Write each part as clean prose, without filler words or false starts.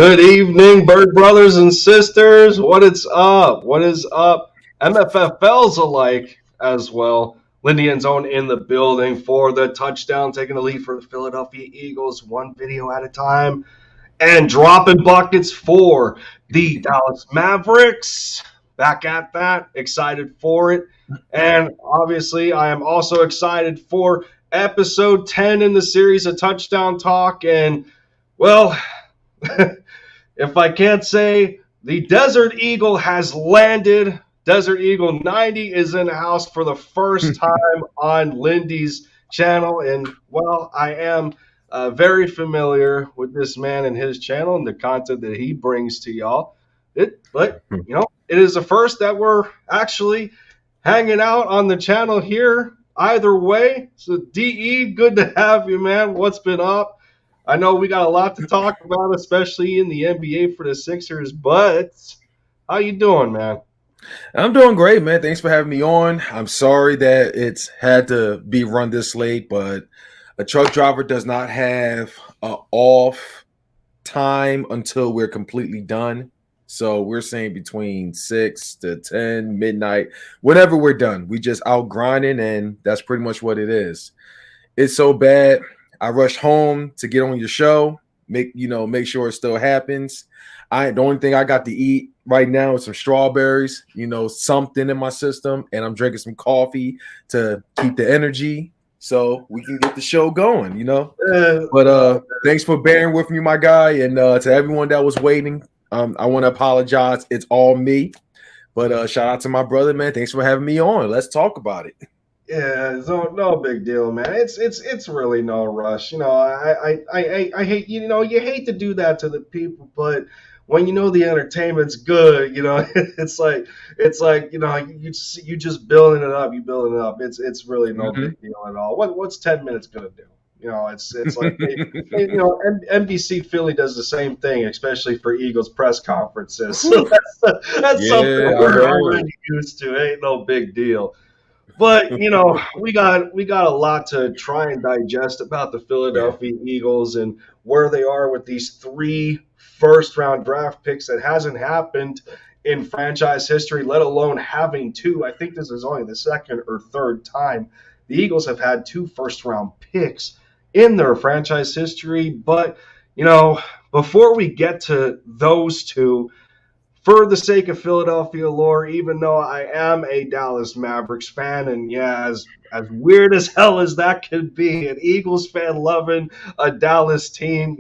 Good evening, Bird brothers and sisters. What is up? What is up? MFFLs alike as well. Lindian's own in the building for the touchdown, taking the lead for the Philadelphia Eagles, one video at a time, and dropping buckets for the Dallas Mavericks. Back at that, excited for it. And obviously, I am also excited for episode 10 in the series of Touchdown Talk. And, well, if I can't say the Desert Eagle has landed, DesertEagle90 is in the house for the first time on Lindy's channel. And, well, I am very familiar with this man and his channel and the content that he brings to y'all. But, it is the first that we're actually hanging out on the channel here. Either way, so DE, good to have you, man. What's been up? I know we got a lot to talk about, especially in the NBA for the Sixers, but how you doing, man? I'm doing great, man. Thanks for having me on. I'm sorry that it's had to be run this late, but a truck driver does not have an off time until we're completely done. So we're saying between 6 to 10, midnight, whenever we're done. We just out grinding, and that's pretty much what it is. It's so bad. I rushed home to get on your show, make sure it still happens. The only thing I got to eat right now is some strawberries, something in my system, and I'm drinking some coffee to keep the energy so we can get the show going, But thanks for bearing with me, my guy, and to everyone that was waiting, I want to apologize. It's all me, but shout out to my brother, man. Thanks for having me on. Let's talk about it. Yeah, no big deal, man. It's really no rush. I hate you hate to do that to the people, but when the entertainment's good, it's like you just building it up, It's really no big deal at all. What's 10 minutes gonna do? It's like NBC Philly does the same thing, especially for Eagles press conferences. So that's something we're already used to. Ain't no big deal. But we got a lot to try and digest about the Philadelphia Eagles and where they are with these 3 first-round draft picks. That hasn't happened in franchise history, let alone having 2. I think this is only the second or third time the Eagles have had 2 first-round picks in their franchise history. But before we get to those 2, for the sake of Philadelphia lore, even though I am a Dallas Mavericks fan, and yeah, as weird as hell as that could be, an Eagles fan loving a Dallas team,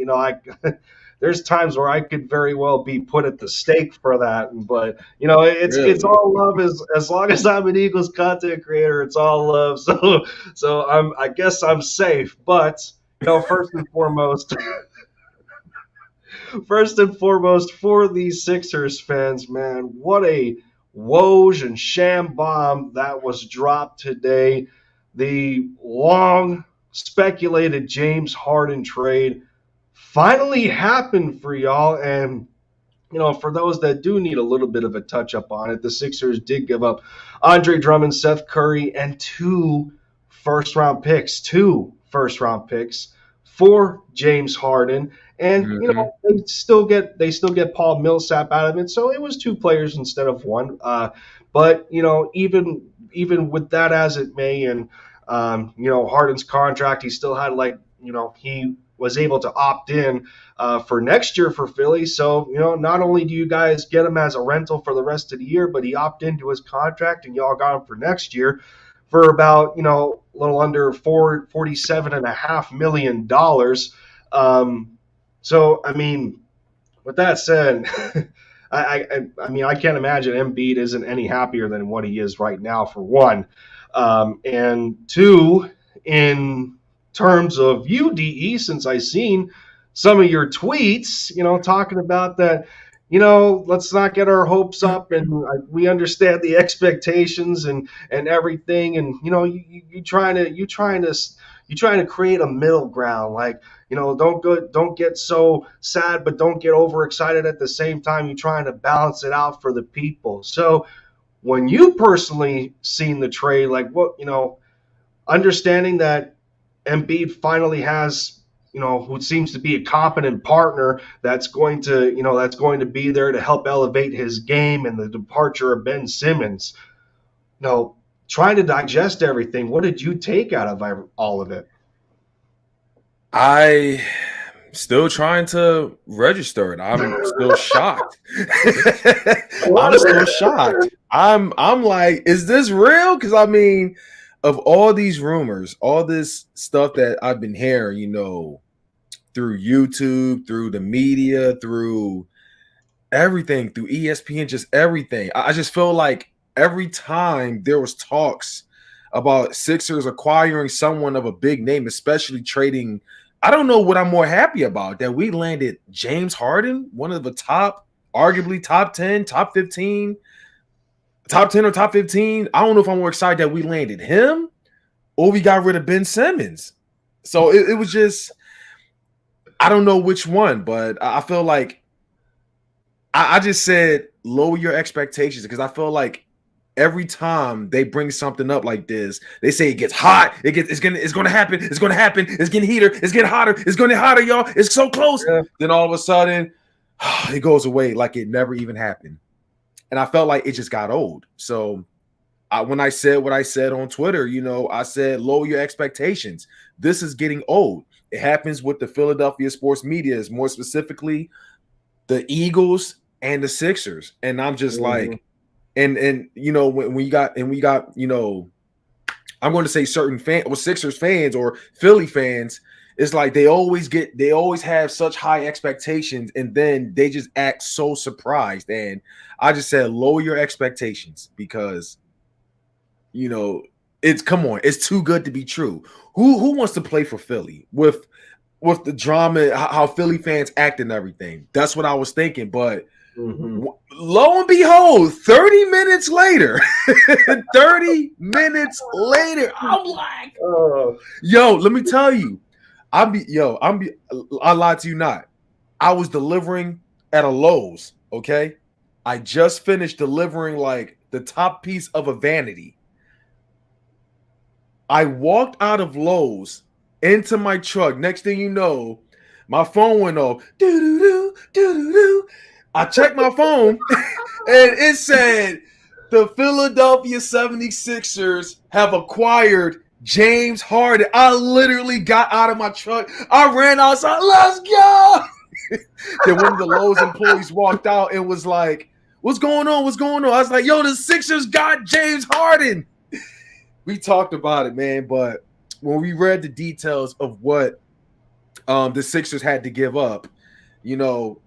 there's times where I could very well be put at the stake for that. But it's all love. As long as I'm an Eagles content creator, it's all love. So I guess I'm safe. But first and foremost. First and foremost, for these Sixers fans, man, what a Woj and sham bomb that was dropped today. The long speculated James Harden trade finally happened for y'all. And, for those that do need a little bit of a touch up on it, the Sixers did give up Andre Drummond, Seth Curry, and 2 first-round picks for James Harden. And they still get Paul Millsap out of it, so it was 2 players instead of 1. But even with that as it may, and Harden's contract, he still had he was able to opt in for next year for Philly. So not only do you guys get him as a rental for the rest of the year, but he opted into his contract, and y'all got him for next year for about a little under $47.5 million. So, I mean, with that said, I can't imagine Embiid isn't any happier than what he is right now, for one. And 2, in terms of UDE, since I've seen some of your tweets, talking about that, let's not get our hopes up, and we understand the expectations and everything, and you trying to create a middle ground, like don't get so sad, but don't get overexcited at the same time. You're trying to balance it out for the people. So when you personally seen the trade, like what understanding that Embiid finally has who seems to be a competent partner that's going to be there to help elevate his game, and the departure of Ben Simmons. Trying to digest everything, what did you take out of all of it? I still trying to register it. I'm still shocked. I'm still shocked. I'm like, is this real? Because I mean, of all these rumors, all this stuff that I've been hearing, through YouTube, through the media, through everything, through ESPN, just everything. I just feel like every time there was talks about Sixers acquiring someone of a big name, especially trading, I don't know what I'm more happy about, that we landed James Harden, one of the arguably top 10, top 15, top 10 or top 15. I don't know if I'm more excited that we landed him or we got rid of Ben Simmons. So it was just, I don't know which one, but I feel like I just said lower your expectations, because I feel like every time they bring something up like this, they say it gets hot. It's gonna happen. It's gonna happen. It's getting heater. It's getting hotter. It's gonna get hotter, y'all. It's so close. Yeah. Then all of a sudden, it goes away like it never even happened. And I felt like it just got old. So when I said what I said on Twitter, I said lower your expectations. This is getting old. It happens with the Philadelphia sports media, more specifically the Eagles and the Sixers. And I'm just like, and when you got, I'm going to say certain Sixers fans or Philly fans, it's like they always have such high expectations, and then they just act so surprised. And I just said lower your expectations, because it's too good to be true. Who wants to play for Philly with the drama, how Philly fans act and everything? That's what I was thinking. But lo and behold, 30 minutes later, I'm like, yo, let me tell you, I lied to you not. I was delivering at a Lowe's, okay? I just finished delivering like the top piece of a vanity. I walked out of Lowe's into my truck. Next thing you know, my phone went off. Do-do-do, do-do-do. I checked my phone and it said the Philadelphia 76ers have acquired James Harden. I literally got out of my truck. I ran outside. Let's go. Then one of the Lowe's employees walked out and was like, what's going on? What's going on? I was like, yo, the Sixers got James Harden. We talked about it, man. But when we read the details of what the Sixers had to give up,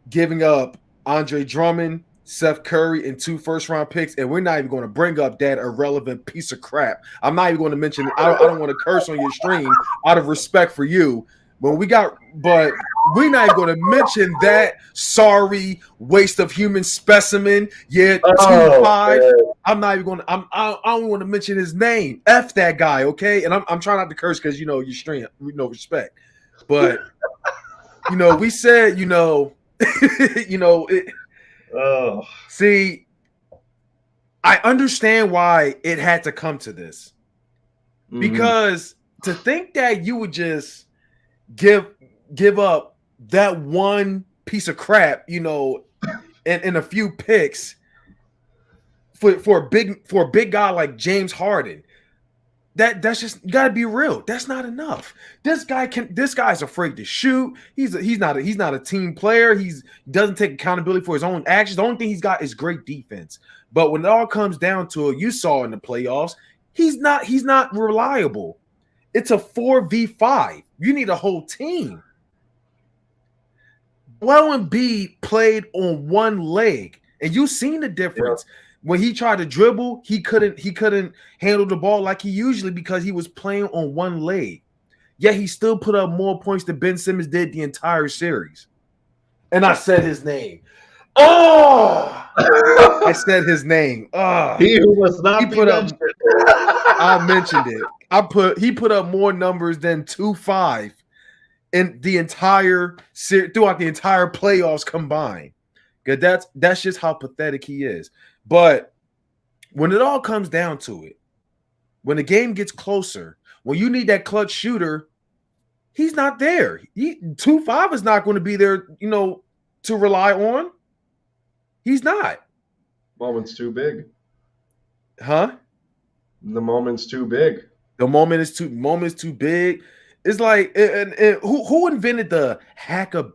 giving up Andre Drummond, Seth Curry, and 2 first-round picks, and we're not even going to bring up that irrelevant piece of crap. I'm not even going to mention it. I don't want to curse on your stream out of respect for you. But we're not even going to mention that sorry waste of human specimen. Yeah, 2-5. I'm not even going to. I don't want to mention his name. F that guy, okay? And I'm trying not to curse because your stream, respect. But we said, see, I understand why it had to come to this, because to think that you would just give up that one piece of crap, in a few picks for a big guy like James Harden. That's just, you gotta be real. That's not enough. This guy's afraid to shoot. He's not a team player. He doesn't take accountability for his own actions. The only thing he's got is great defense. But when it all comes down to it, you saw in the playoffs, he's not reliable. It's a 4v5. You need a whole team. Embiid played on one leg, and you've seen the difference. Yeah. When he tried to dribble, he couldn't handle the ball like he usually, because he was playing on one leg. Yet he still put up more points than Ben Simmons did the entire series. And I said his name. Oh, I said his name. Oh, he who was not mentioned. I mentioned it. He put up more numbers than 2-5 in the entire series, throughout the entire playoffs combined. Because that's just how pathetic he is. But when it all comes down to it, when the game gets closer, when you need that clutch shooter, He's not there. 2-5 is not going to be there, to rely on. He's not. Moment's too big. Huh? The moment's too big. The moment's too big. It's like, and who invented the hacker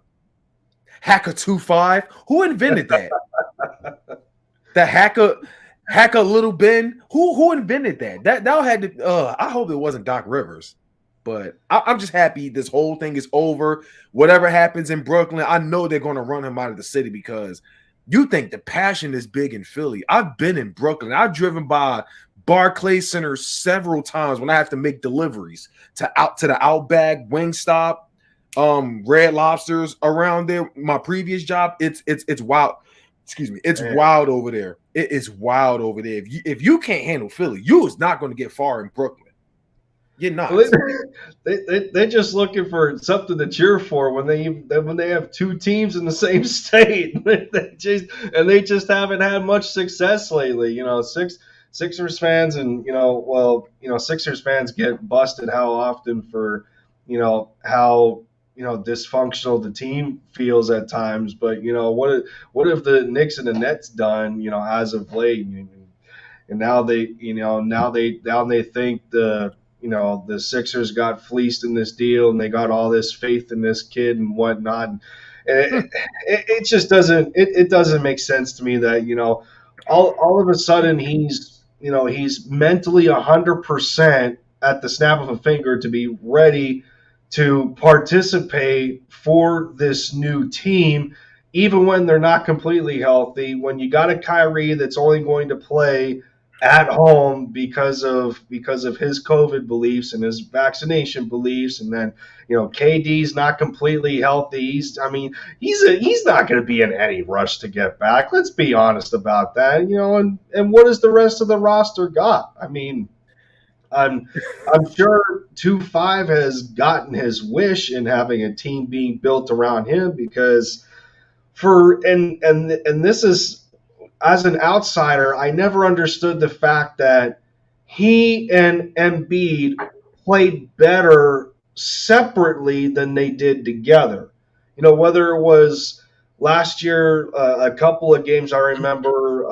2-5? Who invented that? The hacker Little Ben. Who invented that? That had to. I hope it wasn't Doc Rivers. But I'm just happy this whole thing is over. Whatever happens in Brooklyn, I know they're going to run him out of the city because you think the passion is big in Philly. I've been in Brooklyn. I've driven by Barclays Center several times when I have to make deliveries to the Outback, Wingstop, Red Lobsters around there. My previous job, it's wild. Excuse me, it's wild over there. It is wild over there. If you can't handle Philly, you is not going to get far in Brooklyn. You're not. They're just looking for something to cheer for when they have two teams in the same state. they just haven't had much success lately. Sixers fans and Sixers fans get busted how often for how dysfunctional the team feels at times. But what have the Knicks and the Nets done as of late? And now they think the Sixers got fleeced in this deal and they got all this faith in this kid and whatnot. And it just doesn't make sense to me that all of a sudden he's mentally 100% at the snap of a finger to be ready to participate for this new team, even when they're not completely healthy. When you got a Kyrie that's only going to play at home because of his COVID beliefs and his vaccination beliefs, and then KD's not completely healthy. He's not going to be in any rush to get back. Let's be honest about that. And what has the rest of the roster got? I mean, I'm sure 2-5 has gotten his wish in having a team being built around him because and this is, as an outsider, I never understood the fact that he and Embiid played better separately than they did together. Whether it was last year, a couple of games I remember,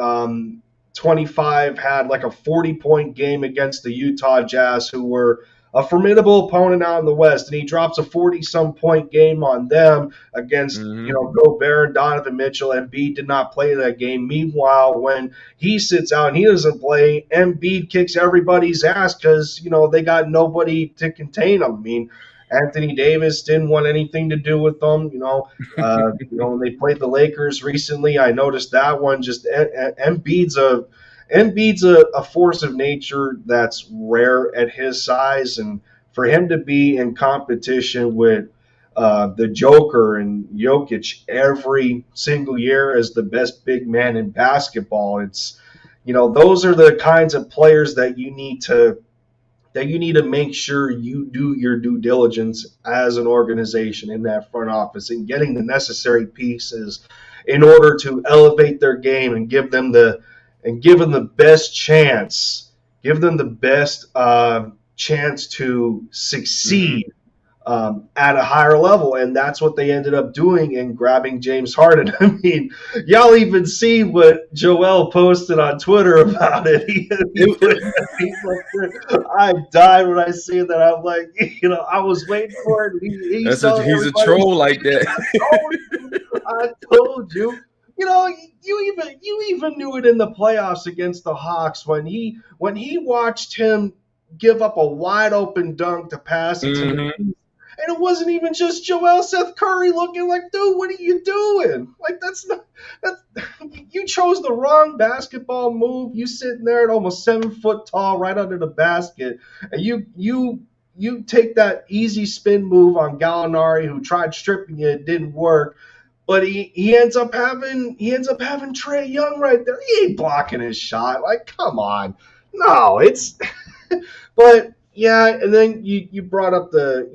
25 had like a 40-point game against the Utah Jazz, who were a formidable opponent out in the West, and he drops a 40-some point game on them against Gobert and Donovan Mitchell. Embiid did not play that game. Meanwhile, when he sits out and he doesn't play, Embiid kicks everybody's ass because they got nobody to contain him. I mean, Anthony Davis didn't want anything to do with them. When they played the Lakers recently, I noticed that one. Just Embiid's a force of nature that's rare at his size, and for him to be in competition with the Joker and Jokic every single year as the best big man in basketball, it's those are the kinds of players that you need to make sure you do your due diligence as an organization in that front office and getting the necessary pieces in order to elevate their game and give them the best chance, chance to succeed at a higher level. And that's what they ended up doing in grabbing James Harden. I mean, y'all even see what Joel posted on Twitter about it. I died when I see that. I'm like, I was waiting for it. He's a troll like that. I told you. You even knew it in the playoffs against the Hawks when he watched him give up a wide open dunk to pass it to the and it wasn't even just Joel. Seth Curry looking like, dude, what are you doing? Like, you chose the wrong basketball move. You sitting there at almost 7 foot tall, right under the basket, and you take that easy spin move on Gallinari, who tried stripping it, didn't work. But he ends up having Trae Young right there. He ain't blocking his shot. Like, come on. No, it's but yeah, and then you brought up the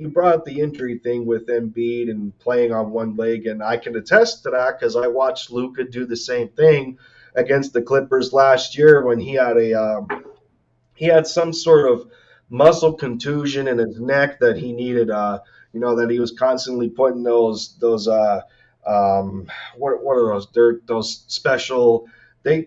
injury thing with Embiid and playing on one leg, and I can attest to that because I watched Luka do the same thing against the Clippers last year when he had some sort of muscle contusion in his neck that he needed. That he was constantly putting um, what are those? They're those special. They're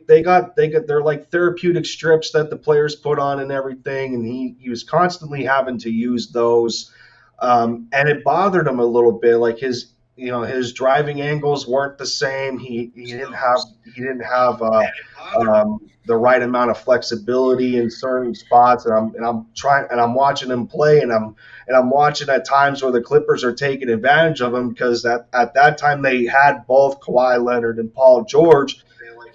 like therapeutic strips that the players put on and everything, and he was constantly having to use those, and it bothered him a little bit. Like his driving angles weren't the same. He didn't have the right amount of flexibility in certain spots, and I'm watching him play, and I'm watching at times where the Clippers are taking advantage of him because at that time they had both Kawhi Leonard and Paul George.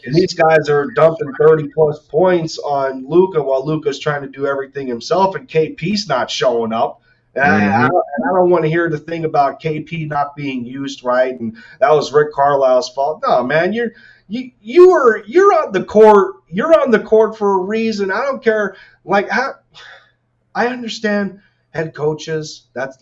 And these guys are dumping 30 plus points on Luca while Luca's trying to do everything himself, and KP's not showing up. Mm-hmm. I don't want to hear the thing about KP not being used right, and that was Rick Carlisle's fault. No, man, you're on the court. You're on the court for a reason. I don't care. Like how I understand head coaches. That's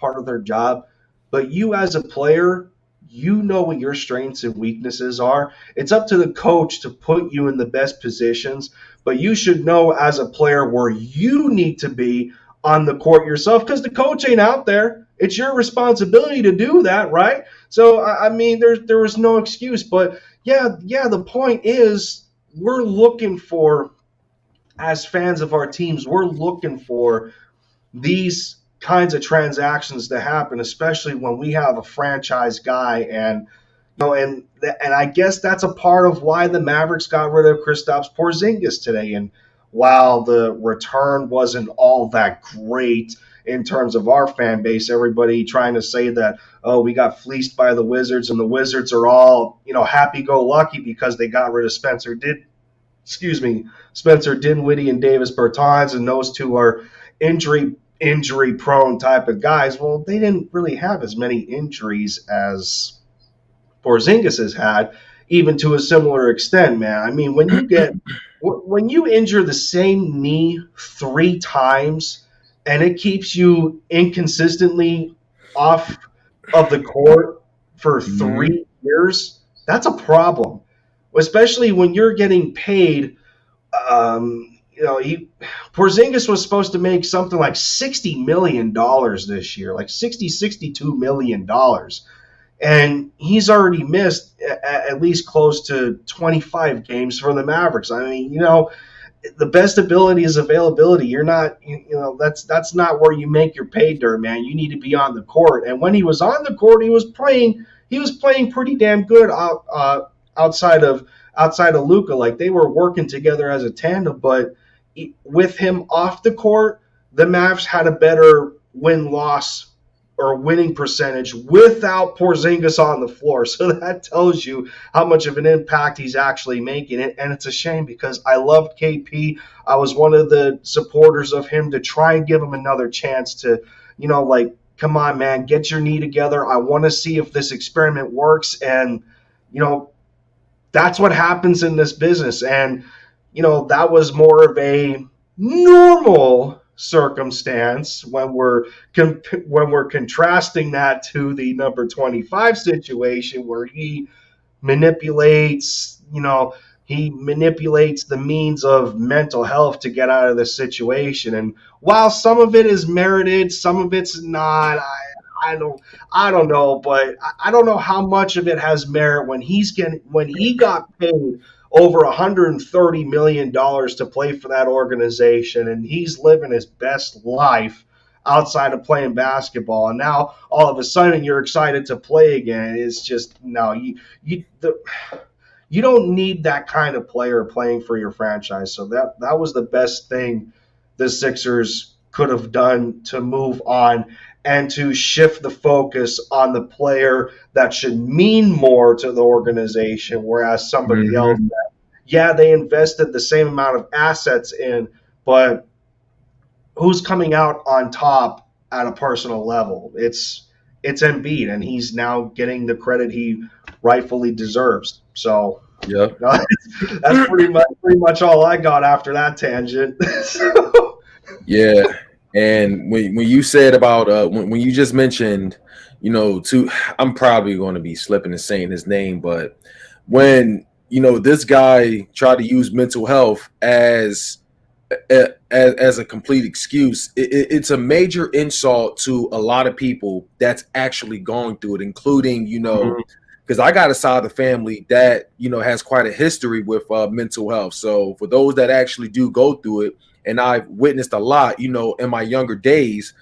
part of their job. But you as a player, you know what your strengths and weaknesses are. It's up to the coach to put you in the best positions. But you should know as a player where you need to be on the court yourself because the coach ain't out there. It's your responsibility to do that, right? So I mean, there was no excuse. But yeah, the point is we're looking for as fans of our teams, we're looking for these kinds of transactions to happen, especially when we have a franchise guy. And and I guess that's a part of why the Mavericks got rid of Kristaps Porzingis today. And while the return wasn't all that great in terms of our fan base, everybody trying to say that, oh, we got fleeced by the Wizards and the Wizards are all happy go lucky because they got rid of Spencer Dinwiddie and Davis Bertans, and those two are injury prone type of guys. Well, they didn't really have as many injuries as Porzingis has had, even to a similar extent, man. I mean, when you injure the same knee 3 times and it keeps you inconsistently off of the court for Mm-hmm. 3 years, that's a problem. Especially when you're getting paid. Porzingis was supposed to make something like $60 million this year, like 62 million dollars, and he's already missed at least close to 25 games for the Mavericks. I mean, the best ability is availability. You're not, that's not where you make your pay dirt, man. You need to be on the court. And when he was on the court, he was playing pretty damn good outside of Luca. Like they were working together as a tandem, but with him off the court, the Mavs had a better win loss or winning percentage without Porzingis on the floor. So that tells you how much of an impact he's actually making. And it's a shame because I loved KP. I was one of the supporters of him to try and give him another chance to, come on, man, get your knee together. I want to see if this experiment works. And, that's what happens in this business. And, that was more of a normal circumstance when we're contrasting that to the number 25 situation where manipulates, he manipulates the means of mental health to get out of the situation. And while some of it is merited, some of it's not. I don't know, but I don't know how much of it has merit when he got paid over $130 million to play for that organization, and he's living his best life outside of playing basketball. And now all of a sudden you're excited to play again. It's just no, you don't need that kind of player playing for your franchise. So that was the best thing the Sixers could have done to move on and to shift the focus on the player that should mean more to the organization, whereas somebody else Mm-hmm. yeah, they invested the same amount of assets in, but who's coming out on top at a personal level? It's Embiid, and he's now getting the credit he rightfully deserves. So Yeah. that's pretty much all I got after that tangent. Yeah. And when you said about when you just mentioned, I'm probably going to be slipping and saying his name, but when this guy tried to use mental health as as a complete excuse. It's a major insult to a lot of people that's actually going through it, including, Mhm. because I got a side of the family that, has quite a history with mental health. So for those that actually do go through it, and I've witnessed a lot, in my younger days,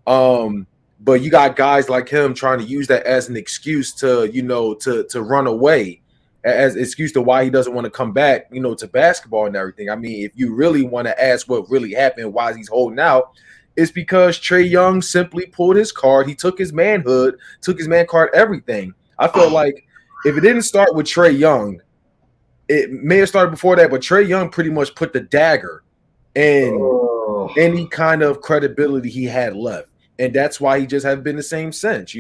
um, but you got guys like him trying to use that as an excuse to, to run away, as an excuse to why he doesn't want to come back, to basketball and everything. I mean, if you really want to ask what really happened, why he's holding out, it's because Trae Young simply pulled his card. He took his manhood, took his man card, everything. I felt like if it didn't start with Trae Young, it may have started before that, but Trae Young pretty much put the dagger in Oh. any kind of credibility he had left. And that's why he just hasn't been the same since,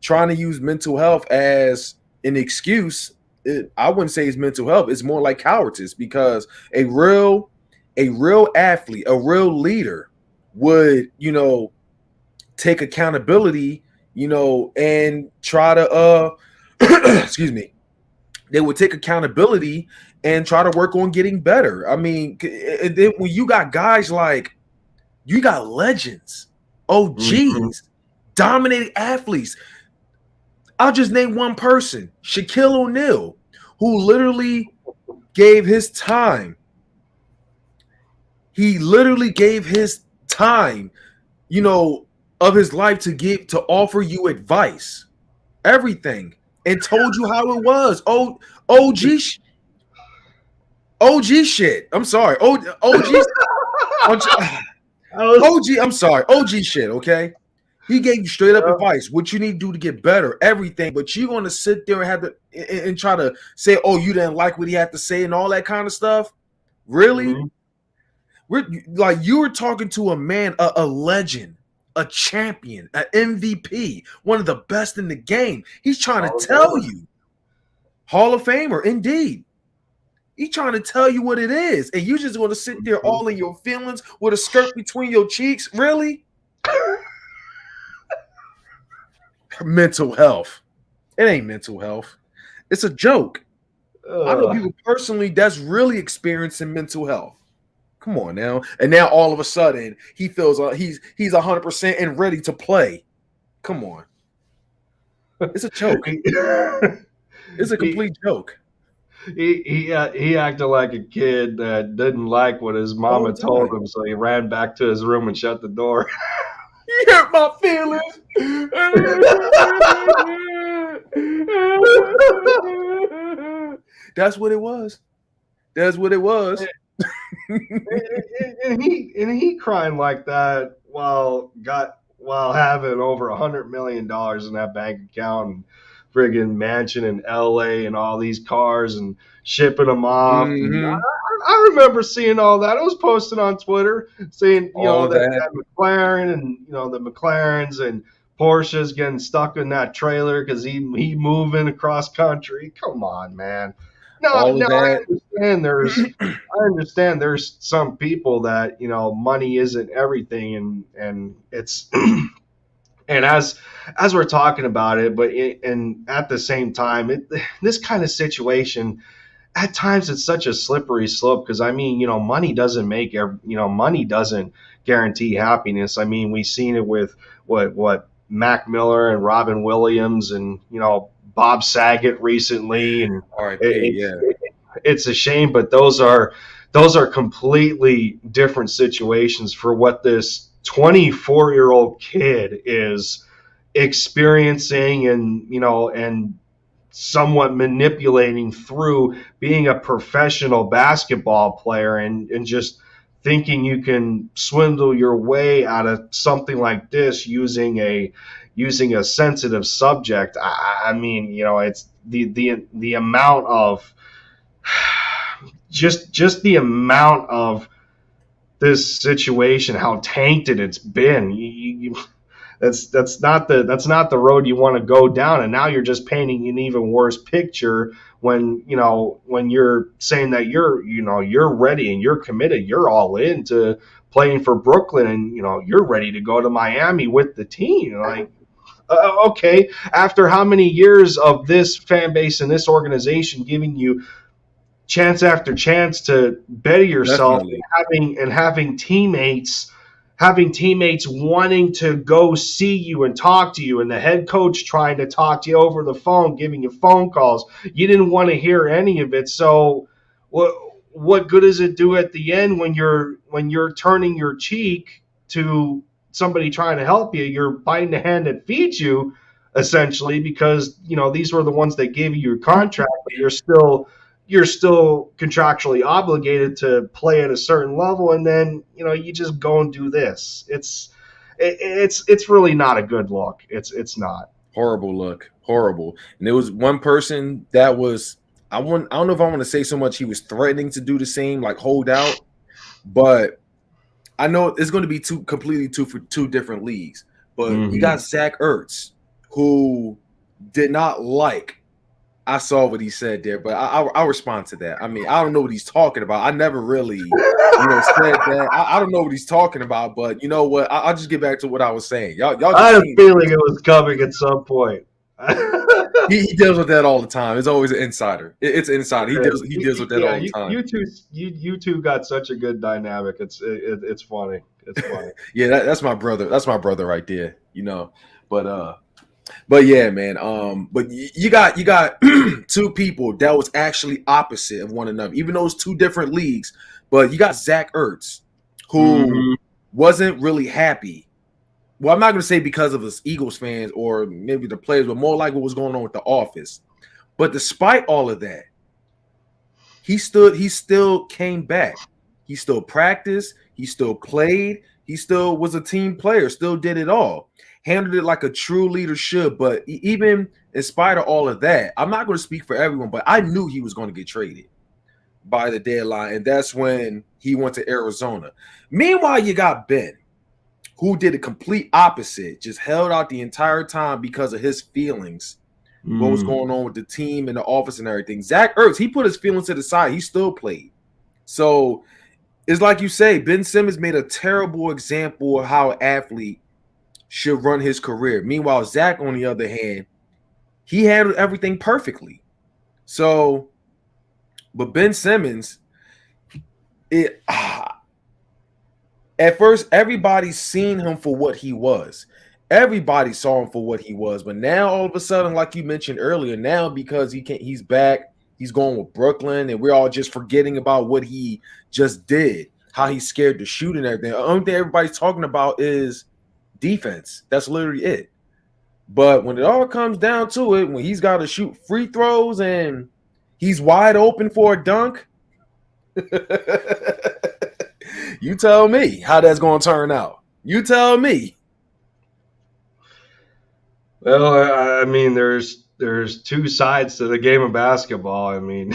trying to use mental health as an excuse. I wouldn't say it's mental health. It's more like cowardice, because a real athlete, a real leader would, take accountability, and try to excuse me, they would take accountability and try to work on getting better. I mean, and then when you got guys like, you got legends, Mhm. OGs, dominating athletes. I'll just name one person, Shaquille O'Neal, who literally gave his time. He literally gave his time, of his life to offer you advice, everything, and told you how it was. OG, OG shit. I'm sorry. OG. I was, OG. I'm sorry. OG shit. Okay. He gave you straight up advice, what you need to do to get better, everything. But you're going to sit there and have to and try to say, "Oh, you didn't like what he had to say," and all that kind of stuff. Really? Mhm. We're like, you were talking to a man, a legend, a champion, an MVP, one of the best in the game. He's trying to Hall of tell Famer. you, Hall of Famer, indeed. He's trying to tell you what it is, and you just going to sit there Mhm. all in your feelings with a skirt between your cheeks. Really? Mental health. It ain't mental health. It's a joke. I know Ugh. people personally that's really experiencing mental health. Come on now. And now all of a sudden he feels he's 100% and ready to play. Come on. It's a joke. he, It's a he complete joke. he acted like a kid that didn't like what his All mama the told time. him, so he ran back to his room and shut the door. You hurt my feelings. That's what it was. That's what it was. And he crying like that while having over $100 million in that bank account and friggin' mansion in LA and all these cars and shipping them off. And Mm-hmm. I remember seeing all that. It was posted on Twitter, saying All of that. that McLaren and the McLarens and Porsches getting stuck in that trailer because he moving across country. Come on, man. All of Now I that. understand there's some people that money isn't everything, and it's and as we're talking about it, and at the same time, this kind of situation at times it's such a slippery slope because I mean money doesn't guarantee happiness. I mean we've seen it with what Mac Miller and Robin Williams and Bob Saget recently, and R.I.P. it's Yeah. it's a shame, but those are completely different situations for what this 24-year-old kid is experiencing, and somewhat manipulating through being a professional basketball player, and just thinking you can swindle your way out of something like this using a sensitive subject. I mean, it's the amount of just the amount of this situation, how tainted it's been. That's not the road you want to go down, and now you're just painting an even worse picture when you're saying that you're ready and you're committed, you're all in to playing for Brooklyn, and you're ready to go to Miami with the team. Like, okay, after how many years of this fan base and this organization giving you chance after chance to better yourself, Definitely. and having teammates wanting to go see you and talk to you, and the head coach trying to talk to you over the phone, giving you phone calls. You didn't want to hear any of it. So what good does it do at the end when you're turning your cheek to somebody trying to help you? You're biting the hand that feeds you, essentially, because these were the ones that gave you your contract, but you're still contractually obligated to play at a certain level, and then you just go and do this. It's really not a good look. It's not. Horrible look. Horrible. And there was one person that was, I don't know if I want to say so much he was threatening to do the same, like hold out, but I know it's going to be two different leagues. But you got Zach Ertz, who did not like. I saw what he said there, but I'll respond to that. I mean, I don't know what he's talking about. I never really, said that. I don't know what he's talking about, but you know what? I'll just get back to what I was saying. Y'all I just had a seen feeling it was coming at some point. he deals with that all the time. It's always an insider. It's an insider. He deals with that Yeah, all the time. you two got such a good dynamic. It's funny. It's funny. Yeah, that's my brother. That's my brother right there. But yeah, man. But you got two people that was actually opposite of one another, even though it's two different leagues. But you got Zach Ertz, who wasn't really happy. Well, I'm not going to say because of his Eagles fans or maybe the players, but more like what was going on with the office. But despite all of that, he still came back. He still practiced. He still played. He still was a team player. Still did it all. Handled it like a true leader should. But even in spite of all of that, I'm not going to speak for everyone, but I knew he was going to get traded by the deadline, and that's when he went to Arizona. Meanwhile, you got Ben, who did the complete opposite, just held out the entire time because of his feelings, what was going on with the team and the office and everything. Zach Ertz, he put his feelings to the side. He still played. So it's like you say, Ben Simmons made a terrible example of how an athlete should run his career. Meanwhile, Zach, on the other hand, he handled everything perfectly. So, but Ben Simmons, at first, everybody seen him for what he was. Everybody saw him for what he was. But now, all of a sudden, like you mentioned earlier, now because he's back, he's going with Brooklyn, and we're all just forgetting about what he just did, how he's scared to shoot and everything. The only thing everybody's talking about is defense. That's literally it. But when it all comes down to it, when he's got to shoot free throws and he's wide open for a dunk, you tell me how that's going to turn out. You tell me. Well, I mean, there's two sides to the game of basketball. I mean,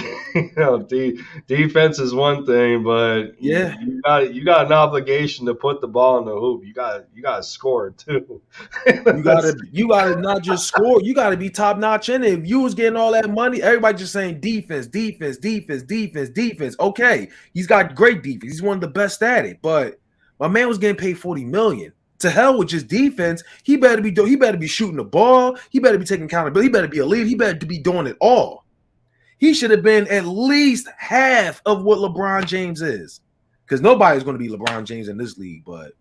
defense is one thing, but Yeah. you got an obligation to put the ball in the hoop. You got to score too. You gotta not just score, you gotta be top notch in it. If you was getting all that money, everybody just saying defense, defense, defense, defense, defense. Okay, he's got great defense. He's one of the best at it, but my man was getting paid $40 million. To hell with just defense. He better be shooting the ball. He better be taking accountability. He better be a leader. He better be doing it all. He should have been at least half of what LeBron James is. Because nobody's going to be LeBron James in this league, but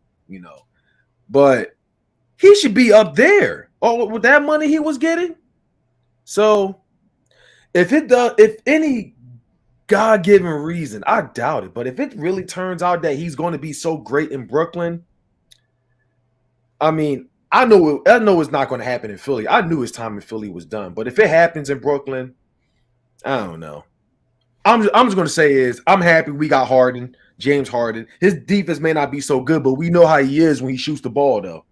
he should be up there. Oh, with that money he was getting. So if any God-given reason, I doubt it, but if it really turns out that he's going to be so great in Brooklyn, I mean, I know it's not going to happen in Philly. I knew his time in Philly was done. But if it happens in Brooklyn, I don't know. I'm just going to say is I'm happy we got Harden, James Harden. His defense may not be so good, but we know how he is when he shoots the ball, though.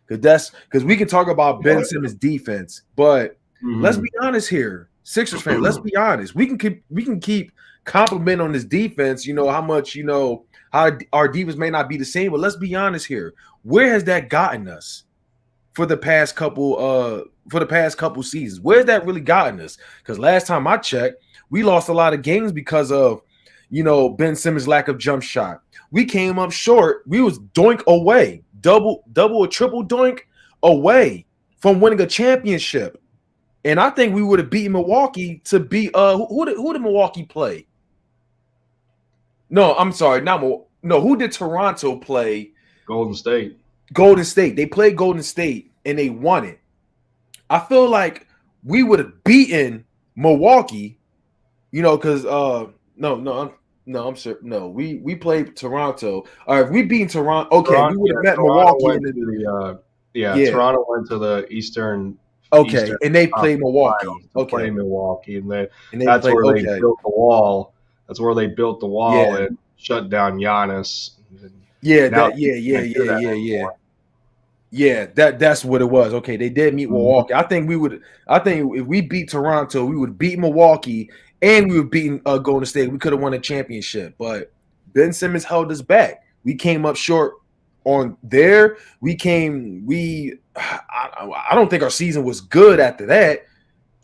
Because we can talk about Ben Simmons' defense, but let's be honest here, Sixers fans. Let's be honest. We can keep complimenting on his defense. How much how our defense may not be the same, but let's be honest here. Where has that gotten us for the past couple seasons? Where's that really gotten us? Because last time I checked, we lost a lot of games because of Ben Simmons' lack of jump shot. We came up short. We was doink away, double or triple doink away from winning a championship. And I think we would have beaten Milwaukee to beat who did Milwaukee play? No, I'm sorry, not no, who did Toronto play? Golden State. Golden State. They played Golden State and they won it. I feel like we would have beaten Milwaukee, because I'm sure we played Toronto. All right, we beat Toronto. Okay, Toronto, we would have met Toronto Milwaukee went in to the Toronto went to the Eastern. Okay, and they played Milwaukee. Finals to play Milwaukee, and They where played, they built the wall. That's where they built the wall Yeah. and shut down Giannis. Yeah, Now that, you can't do that yeah. anymore. Yeah, that's what it was. Okay, they did meet Milwaukee. I think if we beat Toronto, we would beat Milwaukee and we would beat Golden State. We could have won a championship, but Ben Simmons held us back. We came up short on there. I don't think our season was good after that.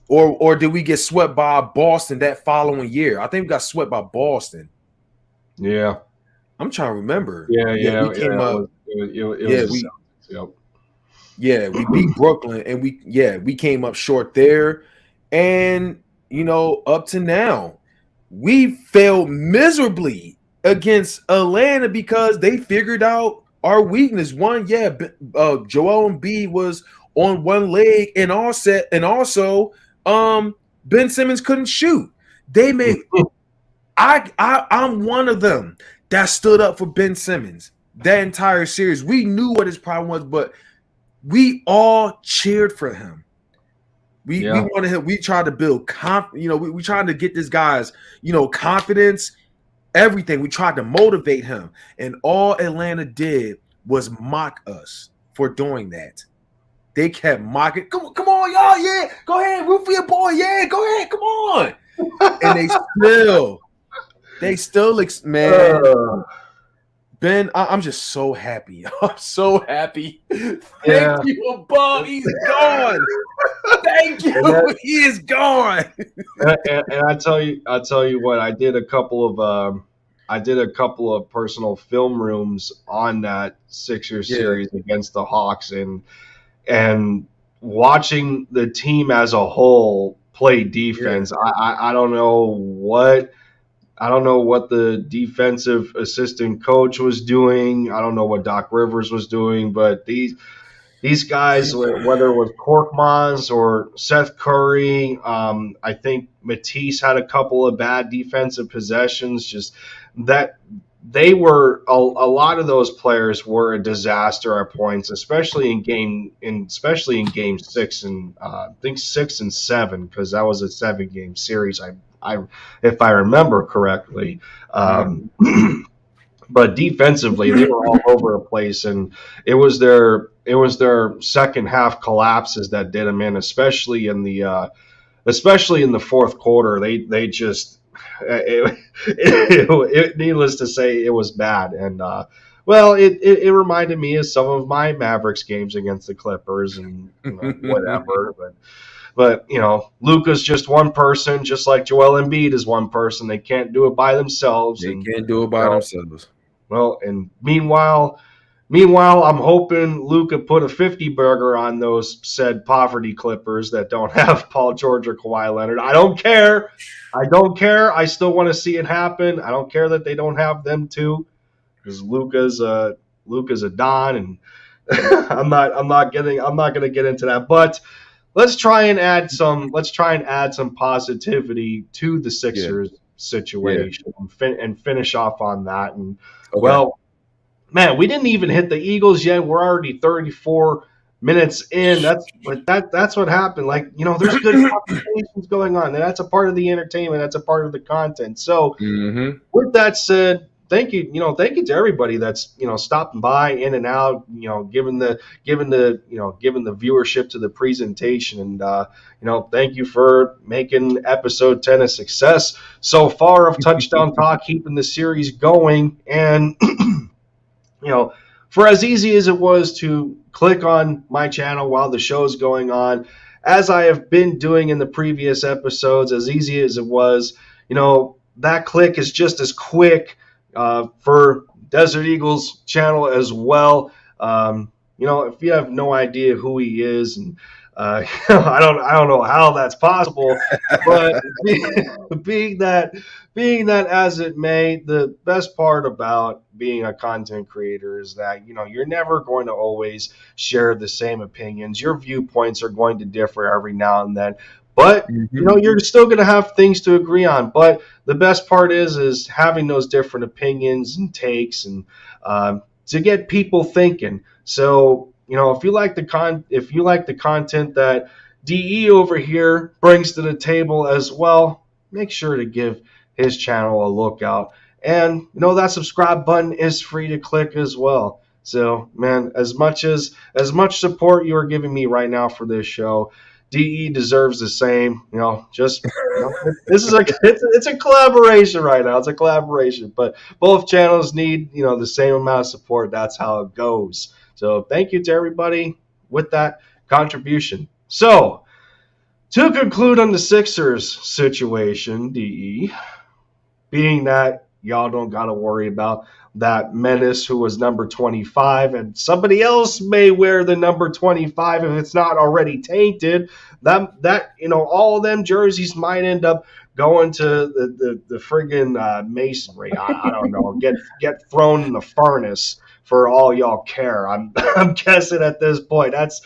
Or did we get swept by Boston that following year? I think we got swept by Boston. Yeah. I'm trying to remember. Yeah. We came up. Yeah, we beat Brooklyn and we came up short there. And up to now, we failed miserably against Atlanta because they figured out our weakness. One, Joel Embiid was on one leg and also Ben Simmons couldn't shoot. They made I'm one of them that stood up for Ben Simmons that entire series. We knew what his problem was, but we all cheered for him. We wanted him. We tried to build we tried to get this guy's confidence, everything. We tried to motivate him, and all Atlanta did was mock us for doing that. They kept mocking. Come on, y'all! Yeah, go ahead, root for your boy. Yeah, go ahead, come on. And they still, man. Ben, I'm just so happy. I'm so happy. Thank you, Bob. He's gone. Thank you. He is gone. and I tell you what, I did a couple of personal film rooms on that Sixers series against the Hawks, and watching the team as a whole play defense. I don't know what the defensive assistant coach was doing. I don't know what Doc Rivers was doing, but these guys, whether it was Korkmaz or Seth Curry, I think Matisse had a couple of bad defensive possessions. Just that they were a lot of those players were a disaster at points, especially in game 6 and I think 6 and 7, because that was a 7-game series. If I remember correctly. But defensively, they were all over the place, and it was their second half collapses that did them in, especially in the fourth quarter. They just needless to say, it was bad, and it reminded me of some of my Mavericks games against the Clippers and whatever, But Luka's just one person, just like Joel Embiid is one person. They can't do it by themselves. They can't do it by themselves. Well, and meanwhile, I'm hoping Luka put a 50 burger on those said poverty Clippers that don't have Paul George or Kawhi Leonard. I don't care. I still want to see it happen. I don't care that they don't have them too, because Luka's a don, and I'm not going to get into that, but. Let's try and add some positivity to the Sixers situation and finish off on that. And well, man, we didn't even hit the Eagles yet. We're already 34 minutes in. That's what happened. There's good conversations going on, and that's a part of the entertainment. That's a part of the content. So, with that said. Thank you to everybody that's stopping by in and out, giving the viewership to the presentation, and thank you for making episode 10 a success so far of Touchdown Talk, keeping the series going, and for as easy as it was to click on my channel while the show's going on, as I have been doing in the previous episodes, as easy as it was, that click is just as quick. For Desert Eagle's channel as well. If you have no idea who he is, and I don't know how that's possible, but being that being that as it may, the best part about being a content creator is that you're never going to always share the same opinions. Your viewpoints are going to differ every now and then, but Hmm. you're still going to have things to agree on. But the best part is having those different opinions and takes, and to get people thinking. So if you like the content that DE over here brings to the table as well, make sure to give his channel a look out. And that subscribe button is free to click as well. So, man, as much support you are giving me right now for this show, DE deserves the same. This is it's a collaboration right now. It's a collaboration, but both channels need the same amount of support. That's how it goes. So, thank you to everybody with that contribution. So, to conclude on the Sixers situation, DE, being that y'all don't got to worry about that menace who was number 25, and somebody else may wear the number 25 if it's not already tainted. All of them jerseys might end up going to the friggin' masonry. I don't know. Get thrown in the furnace for all y'all care. I'm guessing at this point that's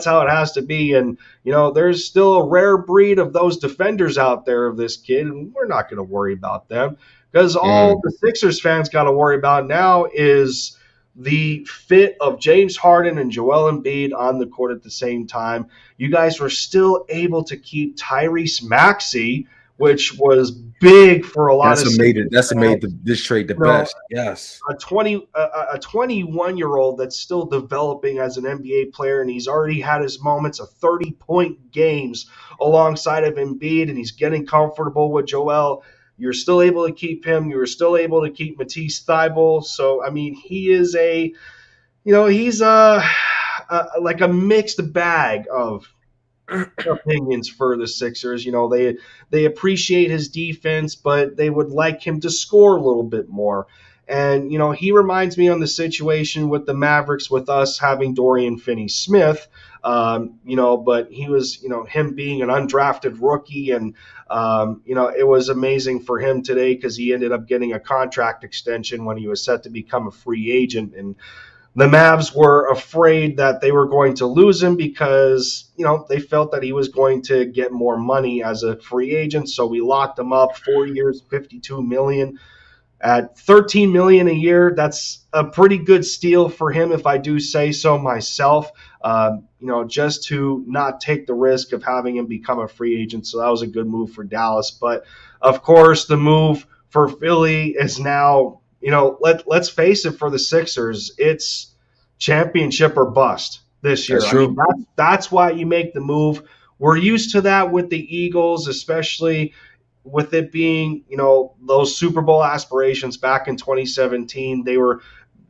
how it has to be. And there's still a rare breed of those defenders out there of this kid, and we're not going to worry about them because all Mm. the Sixers fans got to worry about now is the fit of James Harden and Joel Embiid on the court at the same time. You guys were still able to keep Tyrese Maxey, which was big for a lot That's of what made it. Sixers That's what fans. made this trade the You know, best. Yes. a 21-year-old that's still developing as an NBA player, and he's already had his moments of 30-point games alongside of Embiid, and he's getting comfortable with Joel. You're still able to keep him. You were still able to keep Matisse Thybulle. So I mean, he is he's like a mixed bag of opinions for the Sixers. They appreciate his defense, but they would like him to score a little bit more. And he reminds me on the situation with the Mavericks with us having Dorian Finney-Smith. But he was him being an undrafted rookie, and it was amazing for him today because he ended up getting a contract extension when he was set to become a free agent. And the Mavs were afraid that they were going to lose him because, they felt that he was going to get more money as a free agent. So we locked him up 4 years, $52 million at $13 million a year. That's a pretty good steal for him, if I do say so myself. Just to not take the risk of having him become a free agent. So that was a good move for Dallas. But of course, the move for Philly is now, let's face it, for the Sixers, it's championship or bust this year. That's I mean, true. that's why you make the move. We're used to that with the Eagles, especially with it being, those Super Bowl aspirations back in 2017. They were,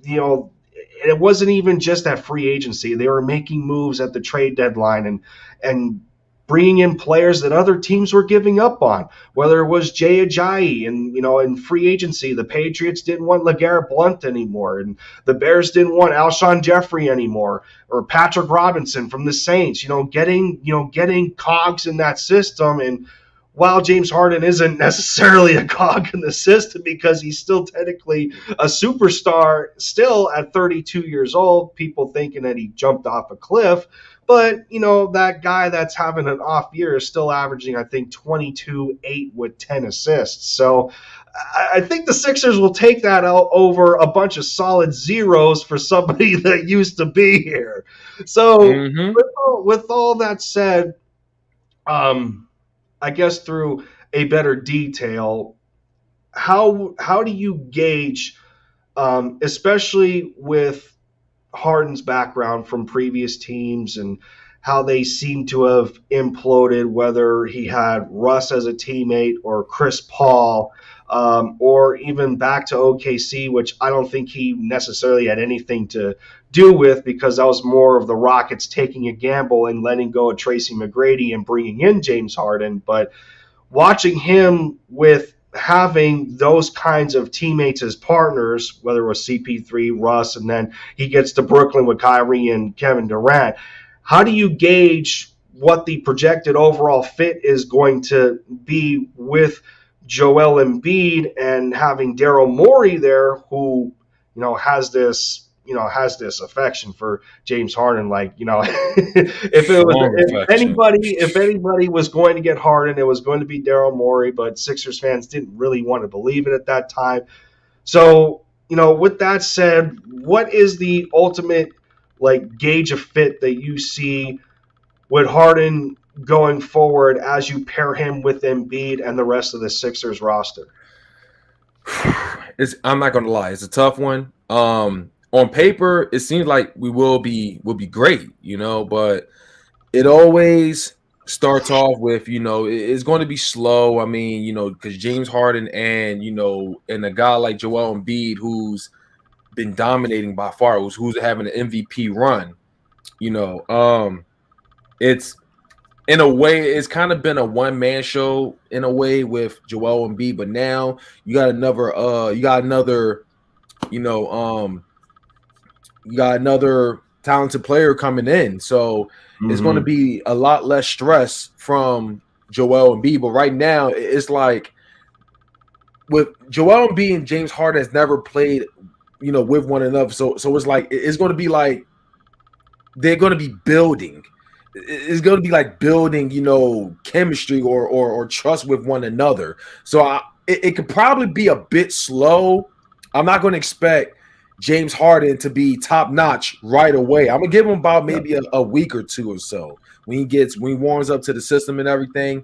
it wasn't even just at free agency. They were making moves at the trade deadline and bringing in players that other teams were giving up on, whether it was Jay Ajayi and, in free agency, the Patriots didn't want LeGarrette Blount anymore, and the Bears didn't want Alshon Jeffrey anymore, or Patrick Robinson from the Saints, getting cogs in that system. And while James Harden isn't necessarily a cog in the system because he's still technically a superstar still at 32 years old, people thinking that he jumped off a cliff. But, that guy that's having an off year is still averaging, I think, 22, 8 with 10 assists. So I think the Sixers will take that out over a bunch of solid zeros for somebody that used to be here. So Hmm. with all that said, I guess through a better detail, how do you gauge, especially with Harden's background from previous teams and how they seem to have imploded, whether he had Russ as a teammate or Chris Paul, or even back to OKC, which I don't think he necessarily had anything to do with because that was more of the Rockets taking a gamble and letting go of Tracy McGrady and bringing in James Harden. But watching him with having those kinds of teammates as partners, whether it was CP3, Russ, and then he gets to Brooklyn with Kyrie and Kevin Durant, how do you gauge what the projected overall fit is going to be with Joel Embiid and having Daryl Morey there, who has this affection for James Harden. Like, Strong affection. if anybody was going to get Harden, it was going to be Daryl Morey. But Sixers fans didn't really want to believe it at that time. So, with that said, what is the ultimate like gauge of fit that you see with Harden going forward as you pair him with Embiid and the rest of the Sixers roster? I'm not gonna lie, it's a tough one. On paper, it seems like we will be great, but it always starts off with, it's going to be slow. I mean, because James Harden and a guy like Joel Embiid, who's been dominating by far, who's having an MVP run, it's in a way, it's kind of been a one-man show in a way with Joel Embiid, but now you know, um, you got another talented player coming in. So it's going to Mm-hmm. be a lot less stress from Joel Embiid. But right now, it's like with Joel Embiid and James Harden has never played, with one another. So it's like it's going to be like they're going to be building. It's going to be like building, chemistry or trust with one another. So it could probably be a bit slow. I'm not going to expect James Harden to be top notch right away. I'm gonna give him about maybe a week or two or so when he warms up to the system and everything.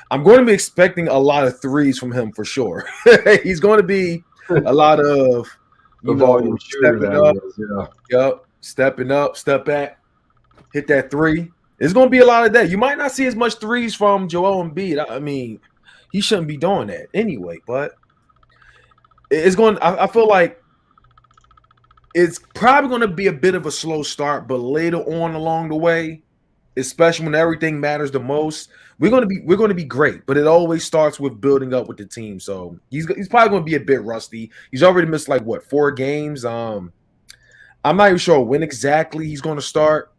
I'm going to be expecting a lot of threes from him for sure. He's going to be a lot of The volume shooter stepping that up, is, yeah. stepping up, step back, hit that three. It's going to be a lot of that. You might not see as much threes from Joel Embiid. I mean, he shouldn't be doing that anyway. But it's going. I feel like it's probably going to be a bit of a slow start, but later on along the way, especially when everything matters the most, we're going to be great. But it always starts with building up with the team. So he's probably going to be a bit rusty. He's already missed like 4 games. I'm not even sure when exactly he's going to start.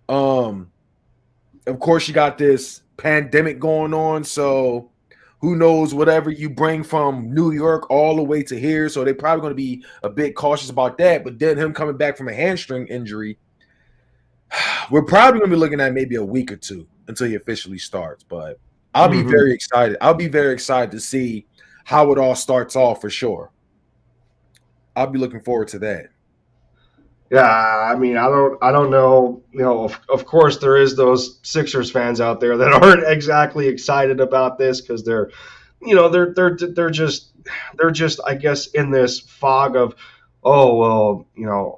Of course, you got this pandemic going on, so who knows, whatever you bring from New York all the way to here. So they're probably going to be a bit cautious about that. But then him coming back from a hamstring injury, we're probably going to be looking at maybe a week or two until he officially starts. But I'll be Mm-hmm. very excited. I'll be very excited to see how it all starts off for sure. I'll be looking forward to that. Yeah, I mean, I don't know. Of course, there is those Sixers fans out there that aren't exactly excited about this because they're just, I guess, in this fog of, oh well,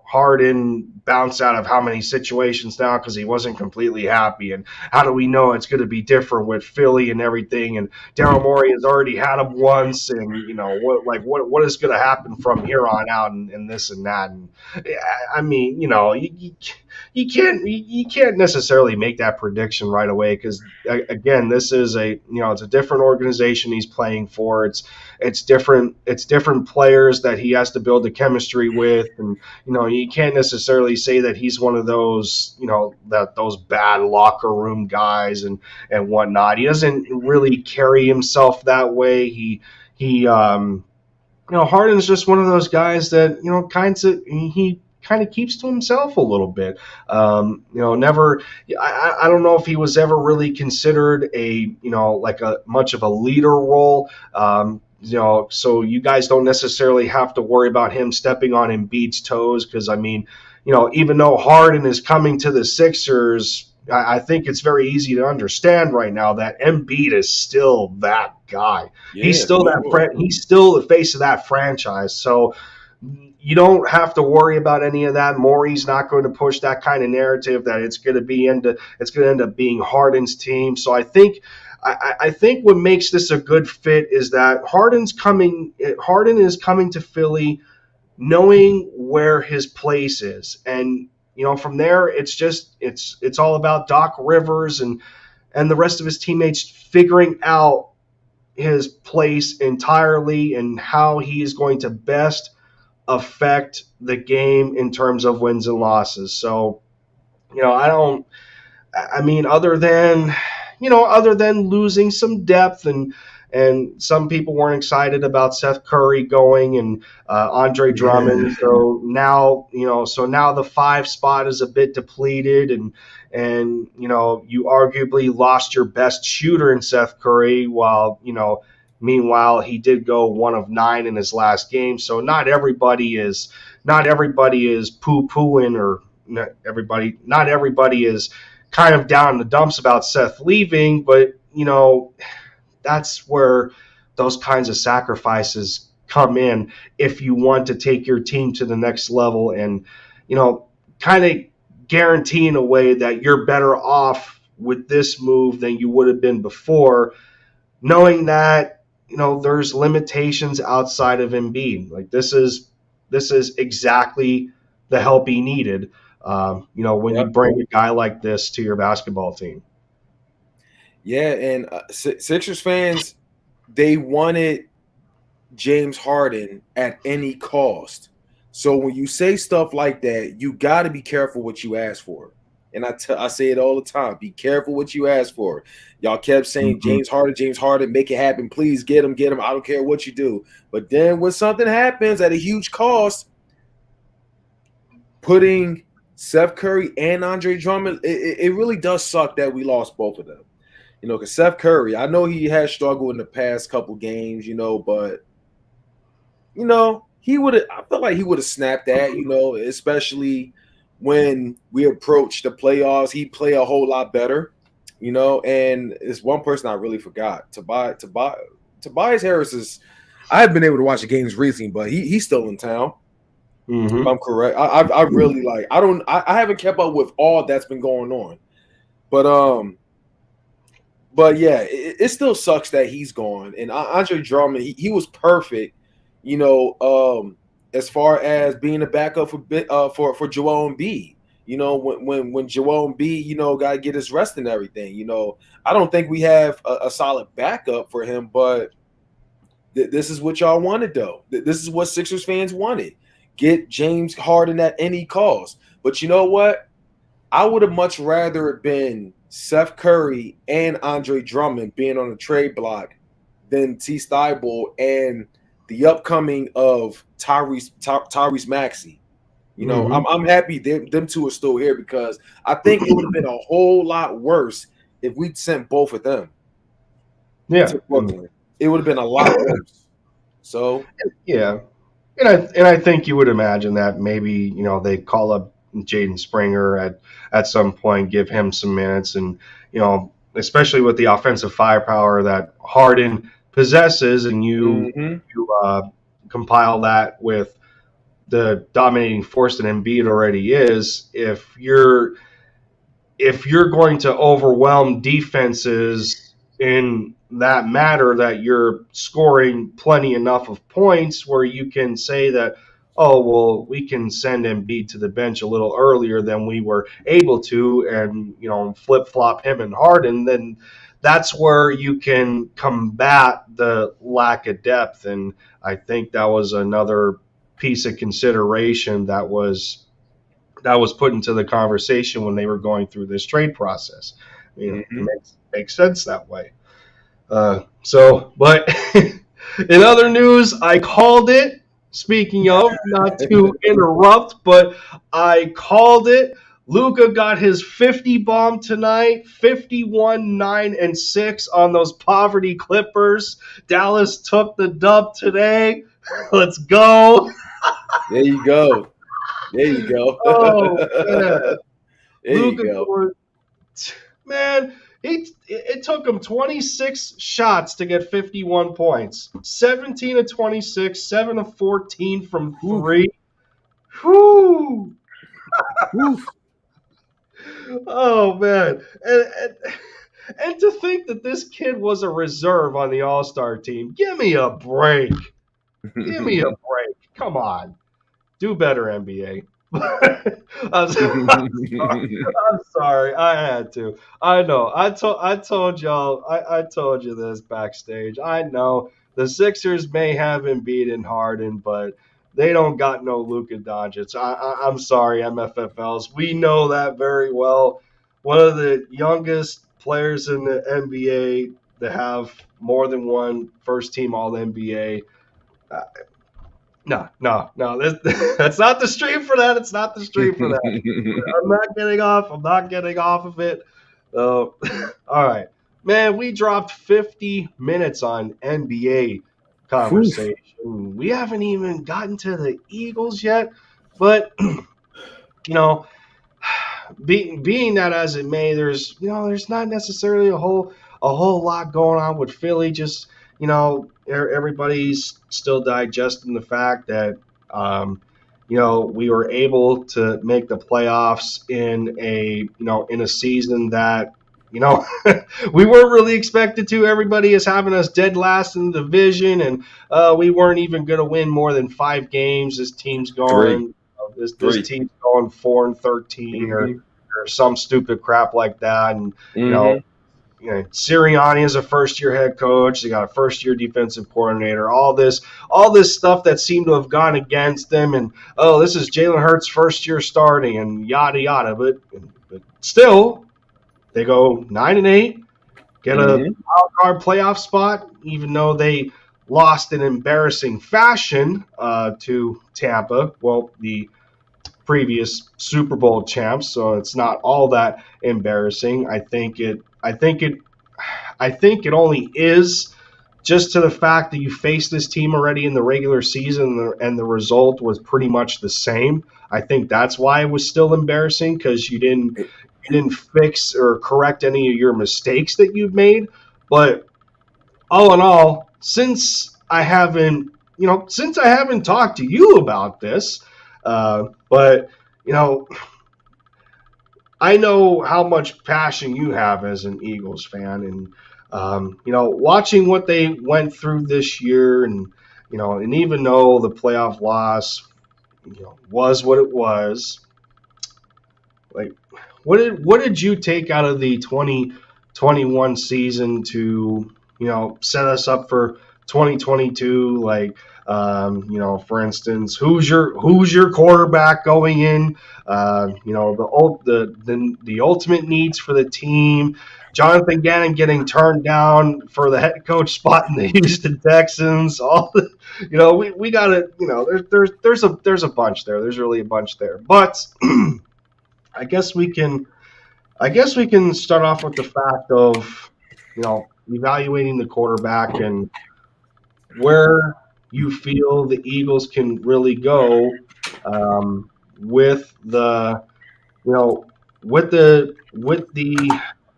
Harden bounced out of how many situations now because he wasn't completely happy, and how do we know it's going to be different with Philly and everything? And Daryl Morey has already had him once, and what is going to happen from here on out, and this and that, and I mean, you can't necessarily make that prediction right away because again, this is it's a different organization he's playing for. It's different players that he has to build a chemistry with, and you can't necessarily say that he's one of those that those bad locker room guys and whatnot. He doesn't really carry himself that way. Harden's just one of those guys that he kind of keeps to himself a little bit. Never. I don't know if he was ever really considered like a much of a leader role. So you guys don't necessarily have to worry about him stepping on Embiid's toes because I mean, even though Harden is coming to the Sixers, I think it's very easy to understand right now that Embiid is still that guy. Yeah, for sure. He's still the face of that franchise. So you don't have to worry about any of that. Morey's not going to push that kind of narrative that it's going to end up being Harden's team. So I think what makes this a good fit is that Harden is coming to Philly knowing where his place is. And from there it's all about Doc Rivers and the rest of his teammates figuring out his place entirely and how he is going to best affect the game in terms of wins and losses. So, I don't I mean, other than losing some depth, and some people weren't excited about Seth Curry going and Andre Drummond. So now the five spot is a bit depleted, and you arguably lost your best shooter in Seth Curry, while meanwhile he did go 1 of 9 in his last game. So not everybody is poo pooing, or not everybody is kind of down in the dumps about Seth leaving, but that's where those kinds of sacrifices come in if you want to take your team to the next level, and kind of guarantee in a way that you're better off with this move than you would have been before, knowing that there's limitations outside of Embiid. Like this is exactly the help he needed. When you Yep. bring a guy like this to your basketball team. Yeah, and Sixers fans, they wanted James Harden at any cost. So when you say stuff like that, you got to be careful what you ask for. And I say it all the time. Be careful what you ask for. Y'all kept saying Mm-hmm. James Harden, make it happen. Please get him. I don't care what you do. But then when something happens at a huge cost, putting Seth Curry and Andre Drummond, it really does suck that we lost both of them. Because Seth Curry, I know he has struggled in the past couple games, but he would have. I feel like he would have snapped that, especially when we approach the playoffs. He'd play a whole lot better, And it's one person I really forgot. Tobias Harris is. I haven't been able to watch the games recently, but he's still in town. Mm-hmm. If I'm correct. I really like. I haven't kept up with all that's been going on, but yeah, it still sucks that he's gone. And Andre Drummond, he was perfect, as far as being a backup for Joel Embiid. When Joel Embiid, got to get his rest and everything. I don't think we have a solid backup for him, but this is what y'all wanted, though. This is what Sixers fans wanted. Get James Harden at any cost. But you know what? I would have much rather it been Seth Curry and Andre Drummond being on the trade block than T. Thibault and the upcoming of Tyrese Maxey. I'm happy them two are still here, because I think it would have been a whole lot worse if we'd sent both of them to Brooklyn. It would have been a lot worse. So Yeah, and I think you would imagine that maybe they call up Jaden Springer at some point, give him some minutes, and especially with the offensive firepower that Harden possesses, and you compile that with the dominating force that Embiid already is. If you're going to overwhelm defenses in that matter, that you're scoring plenty enough of points where you can say that, oh, well, we can send Embiid to the bench a little earlier than we were able to, and flip flop him and Harden, then that's where you can combat the lack of depth. And I think that was another piece of consideration that was put into the conversation when they were going through this trade process. It makes sense that way. But in other news, I called it. Speaking of, not to interrupt, but I called it. Luka got his 50 bomb tonight, 51, 9, and 6 on those poverty Clippers. Dallas took the dub today. Let's go. There you go. Oh, man. There Luka you go. Man, it took him 26 shots to get 51 points. 17 of 26, 7 of 14 from 3. Whew. Oh, man. And to think that this kid was a reserve on the All-Star team. Give me a break. Give me a break. Come on. Do better, NBA. I'm sorry. I had to. I know. I told y'all. I told you this backstage. I know the Sixers may have Embiid and Harden, but they don't got no Luka Doncic. I'm sorry, MFFLs. We know that very well. one of the youngest players in the NBA to have more than one first team All NBA. Uh, no. That's not the stream for that. It's not the stream for that. I'm not getting off. I'm not getting off of it. All right, man. We dropped 50 minutes on NBA Oof. conversation. We haven't even gotten to the Eagles yet, but you know, being that as it may, there's not necessarily a whole lot going on with Philly. Just everybody's still digesting the fact that we were able to make the playoffs in a season that we weren't really expected to. Everybody is having us dead last in the division, and we weren't even going to win more than 5 games. This team's Three. going. This team's going 4-13 or some stupid crap like that. And Sirianni is a first-year head coach. They got a first-year defensive coordinator. All this stuff that seemed to have gone against them. And this is Jalen Hurts' first year starting, and yada yada. But still, they go 9-8, get a wild card playoff spot, even though they lost in embarrassing fashion to Tampa. Well, the previous Super Bowl champs, so it's not all that embarrassing. I think it only is just to the fact that you faced this team already in the regular season and the result was pretty much the same. I think that's why it was still embarrassing, because you didn't fix or correct any of your mistakes that you've made. But all in all, since I haven't talked to you about this, but I know how much passion you have as an Eagles fan, and watching what they went through this year, and even though the playoff loss, was what it was, like, what did you take out of the 2021 season to set us up for 2022? Like, for instance, who's your quarterback going in? The ultimate needs for the team. Jonathan Gannon getting turned down for the head coach spot in the Houston Texans. We got to, there's a bunch there. There's really a bunch there. But I guess we can start off with the fact of evaluating the quarterback and where you feel the Eagles can really go with the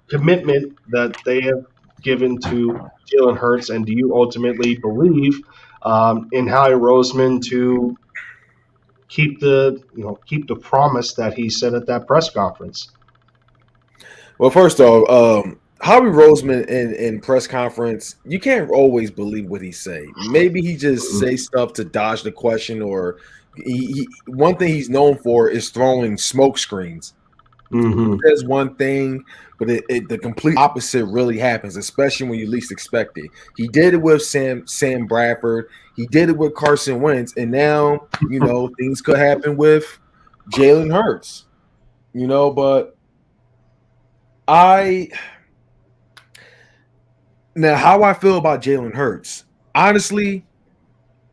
commitment that they have given to Jalen Hurts, and do you ultimately believe in Howie Roseman to keep the promise that he said at that press conference? Well, first off, Howie Roseman in press conference, you can't always believe what he say. Maybe he just say stuff to dodge the question, or one thing he's known for is throwing smoke screens. Mm-hmm. He says one thing, but the complete opposite really happens, especially when you least expect it. He did it with Sam Bradford. He did it with Carson Wentz, and now things could happen with Jalen Hurts. But now how I feel about Jalen Hurts, honestly,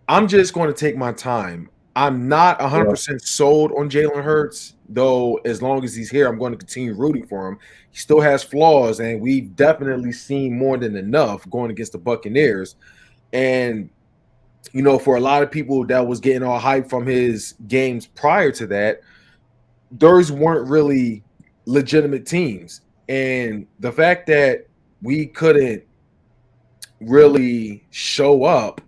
I'm just going to take my time. I'm not 100% sold on Jalen Hurts, though. As long as he's here, I'm going to continue rooting for him. He still has flaws, and we've definitely seen more than enough going against the Buccaneers. And for a lot of people that was getting all hyped from his games prior to that, those weren't really legitimate teams. And the fact that we couldn't really show up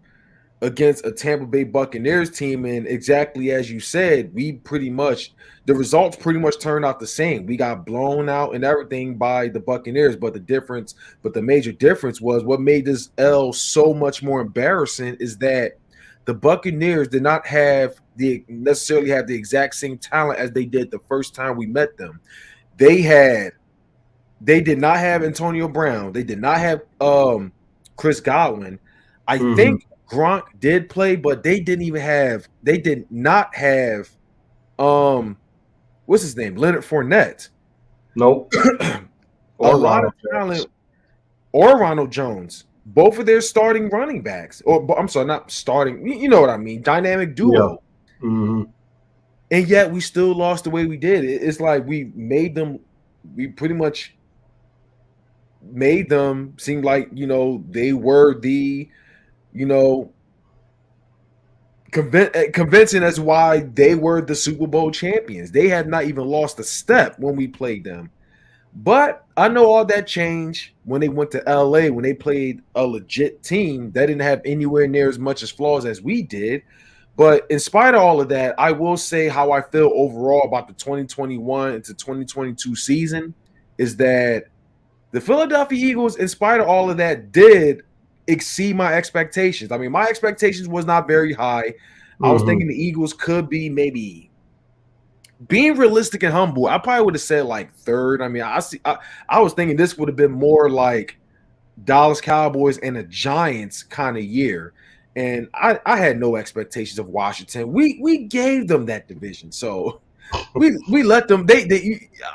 against a Tampa Bay Buccaneers team, and exactly as you said, the results pretty much turned out the same. We got blown out and everything by the Buccaneers, but the major difference was what made this L so much more embarrassing is that the Buccaneers did not necessarily have the exact same talent as they did the first time we met them. They did not have Antonio Brown. They did not have Chris Godwin. I think Gronk did play, but they did not have what's his name? Leonard Fournette. Nope. A Or lot of Ronald Jones. talent, or Ronald Jones. Both of their starting running backs, or I'm sorry, not starting. You know what I mean? Dynamic Yeah. duo. Hmm. And yet we still lost the way we did. It's like we made them. We pretty much made them seem like they were the you know convincing as why they were the Super Bowl champions. They had not even lost a step when we played them. But I know all that changed when they went to LA, when they played a legit team that didn't have anywhere near as much as flaws as we did. But in spite of all of that, I will say how I feel overall about the 2021 into 2022 season is that the Philadelphia Eagles, in spite of all of that, did exceed my expectations. I mean, my expectations was not very high. I was Hmm. thinking the Eagles could be maybe being realistic and humble. I probably would have said like third. I mean, I was thinking this would have been more like Dallas Cowboys and the Giants kind of year. And I had no expectations of Washington. We gave them that division. So we let them.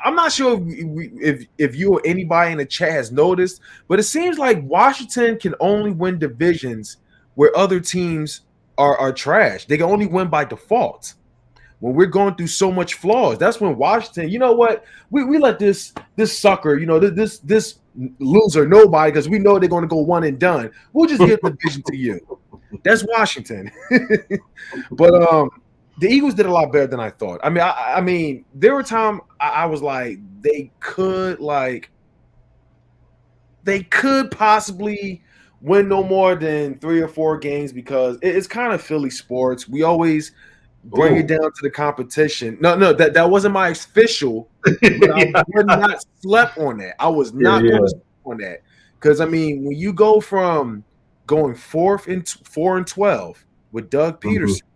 I'm not sure if you or anybody in the chat has noticed, but it seems like Washington can only win divisions where other teams are trash. They can only win by default. When we're going through so much flaws, that's when Washington. You know what? We let this sucker. This loser nobody because we know they're going to go one and done. We'll just give the division to you. That's Washington. But the Eagles did a lot better than I thought. I mean, there were times I was like, they could possibly win no more than 3 or 4 games because it's kind of Philly sports. We always bring it Ooh. down to the competition. No, that wasn't my official, but I Yeah. would not slept on that. I was Yeah. not going to Yeah. sleep on that because I mean, when you go from going 4-12 with Doug Hmm. Peterson,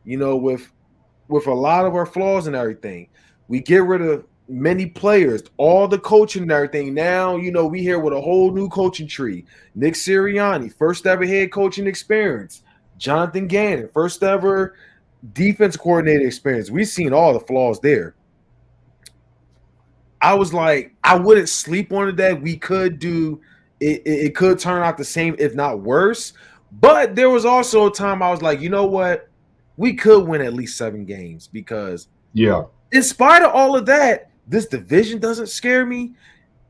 with a lot of our flaws and everything. We get rid of many players, all the coaching and everything. Now, we here with a whole new coaching tree. Nick Sirianni, first ever head coaching experience. Jonathan Gannon, first ever defense coordinator experience. We've seen all the flaws there. I was like, I wouldn't sleep on it that we could do it. It could turn out the same, if not worse. But there was also a time I was like, you know what? We could win at least 7 games because Yeah. in spite of all of that, this division doesn't scare me.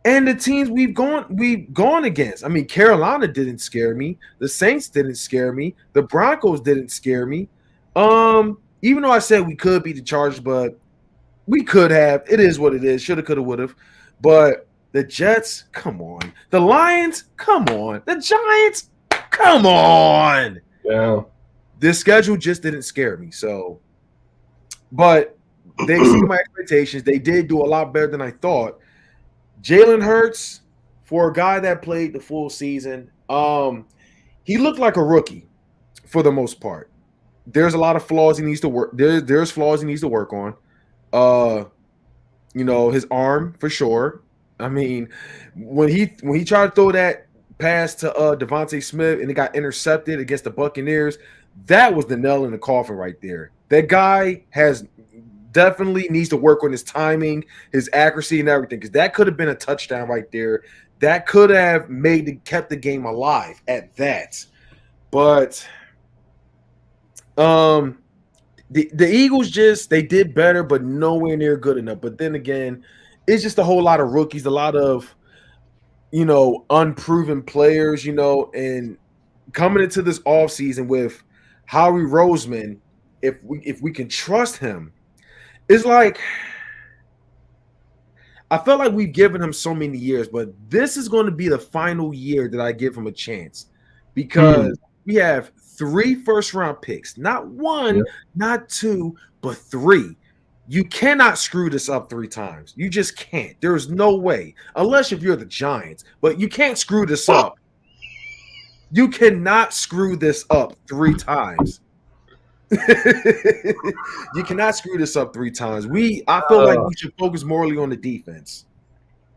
And the teams we've gone against. I mean, Carolina didn't scare me. The Saints didn't scare me. The Broncos didn't scare me. Even though I said we could beat the Chargers, but we could have. It is what it is. Shoulda, coulda, woulda. But the Jets, come on. The Lions, come on. The Giants, come on. Yeah. This schedule just didn't scare me. So, but they exceeded my expectations. They did do a lot better than I thought. Jalen Hurts, for a guy that played the full season, he looked like a rookie for the most part. There's a lot of flaws he needs to work. There's flaws he needs to work on. Uh, his arm for sure. I mean, when he tried to throw that pass to Devontae Smith and it got intercepted against the Buccaneers, that was the nail in the coffin right there. That guy has definitely needs to work on his timing, his accuracy, and everything because that could have been a touchdown right there. That could have kept the game alive at that. But um, the Eagles they did better, but nowhere near good enough. But then again, it's just a whole lot of rookies, a lot of unproven players, and coming into this offseason with Howie Roseman, if we can trust him, it's like I felt like we've given him so many years, but this is going to be the final year that I give him a chance Hmm. because we have 3 first-round picks, not Yeah. one, not two, but 3. You cannot screw this up 3 times. You just can't. There is no way, unless if you're the Giants, but you can't screw this up. You cannot screw this up 3 times. You cannot screw this up 3 times. I feel like Uh, we should focus morally on the defense.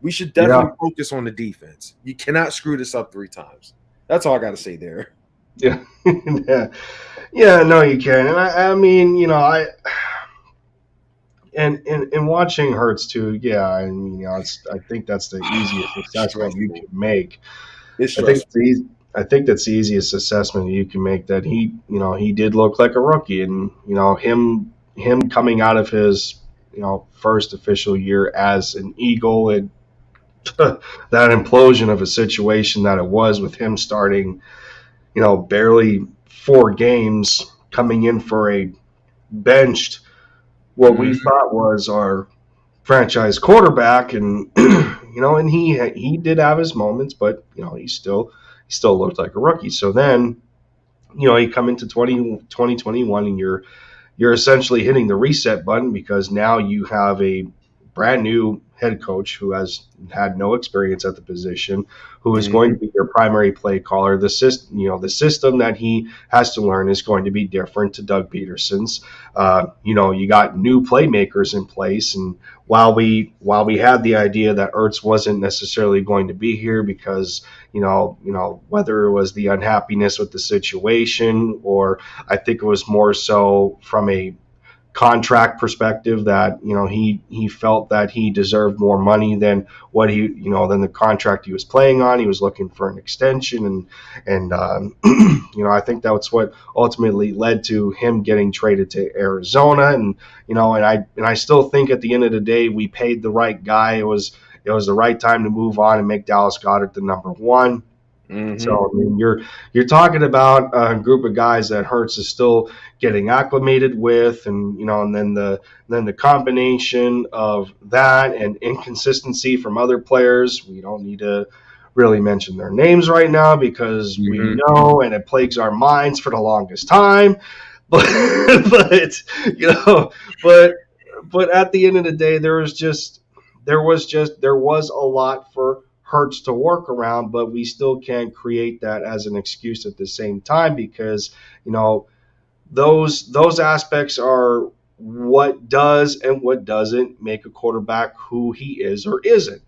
We should yeah. definitely focus on the defense. You cannot screw this up 3 times. That's all I got to say there. Yeah. Yeah. Yeah. No, you can. And I mean, and watching Hurts too, yeah, I mean, I think that's the easiest assessment you Stressful. can make. It's I think stressful. it's the, I think that's the easiest assessment you can make, that he did look like a rookie, and him coming out of his first official year as an Eagle, and that implosion of a situation that it was, with him starting barely 4 games, coming in for a benched, what we Hmm. thought was our franchise quarterback, and and he did have his moments, but he still looked like a rookie. So then you come into 2021, and you're essentially hitting the reset button, because now you have a brand new head coach who has had no experience at the position, who is going to Hmm. be your primary play caller. The system that he has to learn is going to be different to Doug Peterson's. You got new playmakers in place, and while we had the idea that Ertz wasn't necessarily going to be here, because whether it was the unhappiness with the situation, or I think it was more so from a contract perspective, that he felt that he deserved more money than what than the contract he was playing on. He was looking for an extension, and I think that's what ultimately led to him getting traded to Arizona. And I still think at the end of the day, we paid the right guy. It was the right time to move on and make Dallas Goedert the number one. Hmm. So I mean, you're talking about a group of guys that Hurts is still getting acclimated with, and then the combination of that and inconsistency from other players. We don't need to really mention their names right now, because we Hmm. know, and it plagues our minds for the longest time. But but you know, but but at the end of the day, there was a lot for Hurts to work around, but we still can't create that as an excuse at the same time, because you know those aspects are what does and what doesn't make a quarterback who he is or isn't.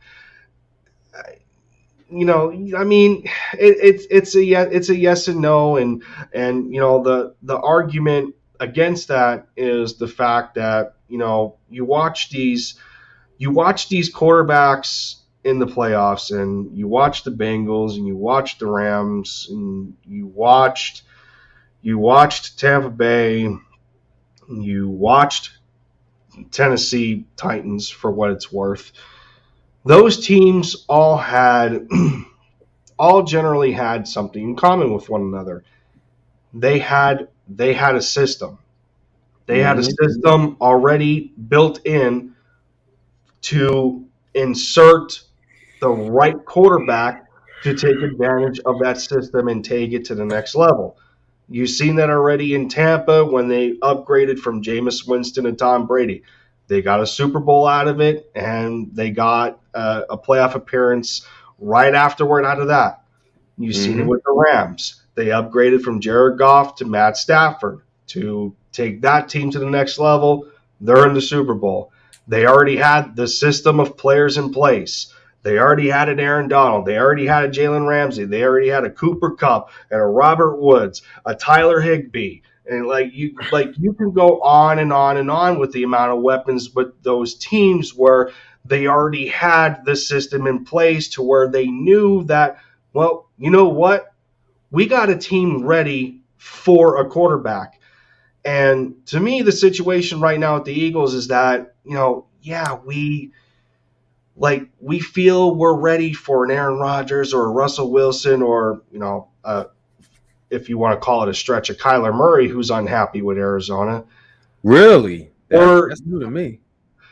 I mean, it's a yes and no, and the argument against that is the fact that you watch these quarterbacks in the playoffs, and you watch the Bengals, and you watch the Rams, and you watched Tampa Bay, you watched Tennessee Titans, for what it's worth. Those teams all generally had something in common with one another. They had a system. They had a Hmm. system already built in to insert the right quarterback to take advantage of that system and take it to the next level. You've seen that already in Tampa when they upgraded from Jameis Winston and Tom Brady. They got a Super Bowl out of it, and they got a playoff appearance right afterward out of that. You've seen it Hmm. with the Rams. They upgraded from Jared Goff to Matt Stafford to take that team to the next level. They're in the Super Bowl. They already had the system of players in place. They already had an Aaron Donald. They already had a Jalen Ramsey. They already had a Cooper Kupp and a Robert Woods, a Tyler Higbee. And like you can go on and on and on with the amount of weapons, but those teams where they already had the system in place, to where they knew that, well, you know what? We got a team ready for a quarterback. And to me, the situation right now with the Eagles is that, yeah, we feel we're ready for an Aaron Rodgers or a Russell Wilson, or, if you want to call it a stretch, a Kyler Murray, who's unhappy with Arizona. Really? That's Or, that's new to me.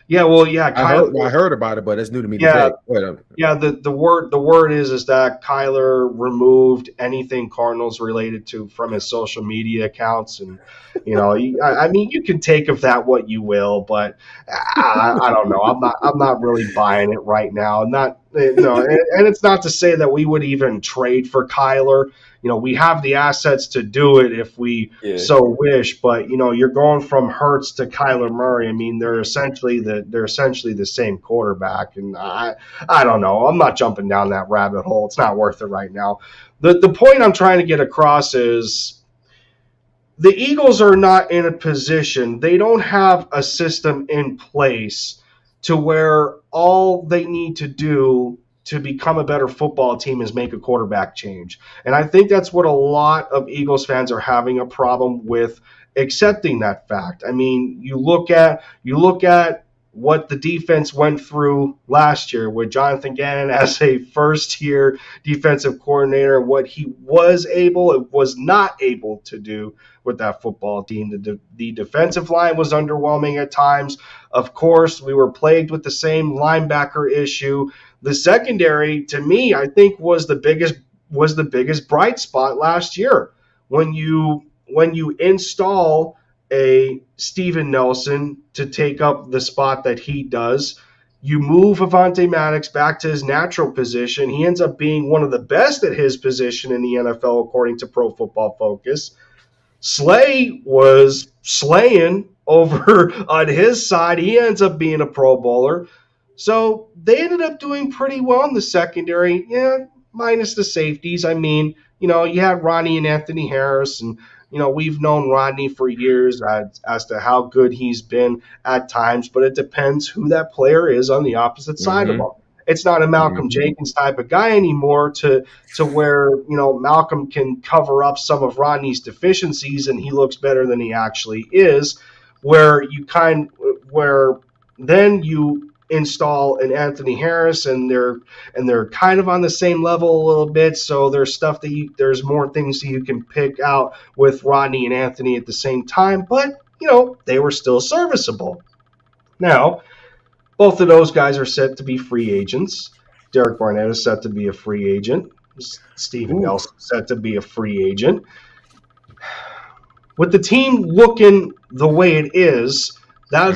yeah, well, yeah, I Kyler, heard well, I heard about it, but it's new to me yeah, today. Wait. yeah, the word is that Kyler removed anything Cardinals related to from his social media accounts, and I mean, you can take of that what you will, but I don't know. I'm not really buying it right now. Not no, and it's not to say that we would even trade for Kyler. We have the assets to do it if we Yeah. so wish, but you're going from Hurts to Kyler Murray. I mean, they're essentially the same quarterback, and I don't know. I'm not jumping down that rabbit hole. It's not worth it right now. The point I'm trying to get across is the Eagles are not in a position, they don't have a system in place to where all they need to do to become a better football team is make a quarterback change. And I think that's what a lot of Eagles fans are having a problem with accepting that fact. I mean, you look at what the defense went through last year with Jonathan Gannon as a first year defensive coordinator, what he was able and was not able to do with that football team. The defensive line was underwhelming at times. Of course, we were plagued with the same linebacker issue. The secondary, to me, I think was the biggest bright spot last year. When you install a Steven Nelson to take up the spot that he does, you move Avonte Maddox back to his natural position. He ends up being one of the best at his position in the NFL, according to Pro Football Focus. Slay was slaying over on his side. He ends up being a Pro Bowler. So they ended up doing pretty well in the secondary, yeah, minus the safeties. I mean, you had Rodney and Anthony Harris, and we've known Rodney for years as to how good he's been at times, but it depends who that player is on the opposite side of him. It's not a Malcolm Jenkins type of guy anymore to where Malcolm can cover up some of Rodney's deficiencies and he looks better than he actually is. Where then you install an Anthony Harris and they're kind of on the same level a little bit. So there's there's more things that you can pick out with Rodney and Anthony at the same time, but they were still serviceable. Now, both of those guys are set to be free agents. Derek Barnett is set to be a free agent. Steven Nelson set to be a free agent. With the team looking the way it is, that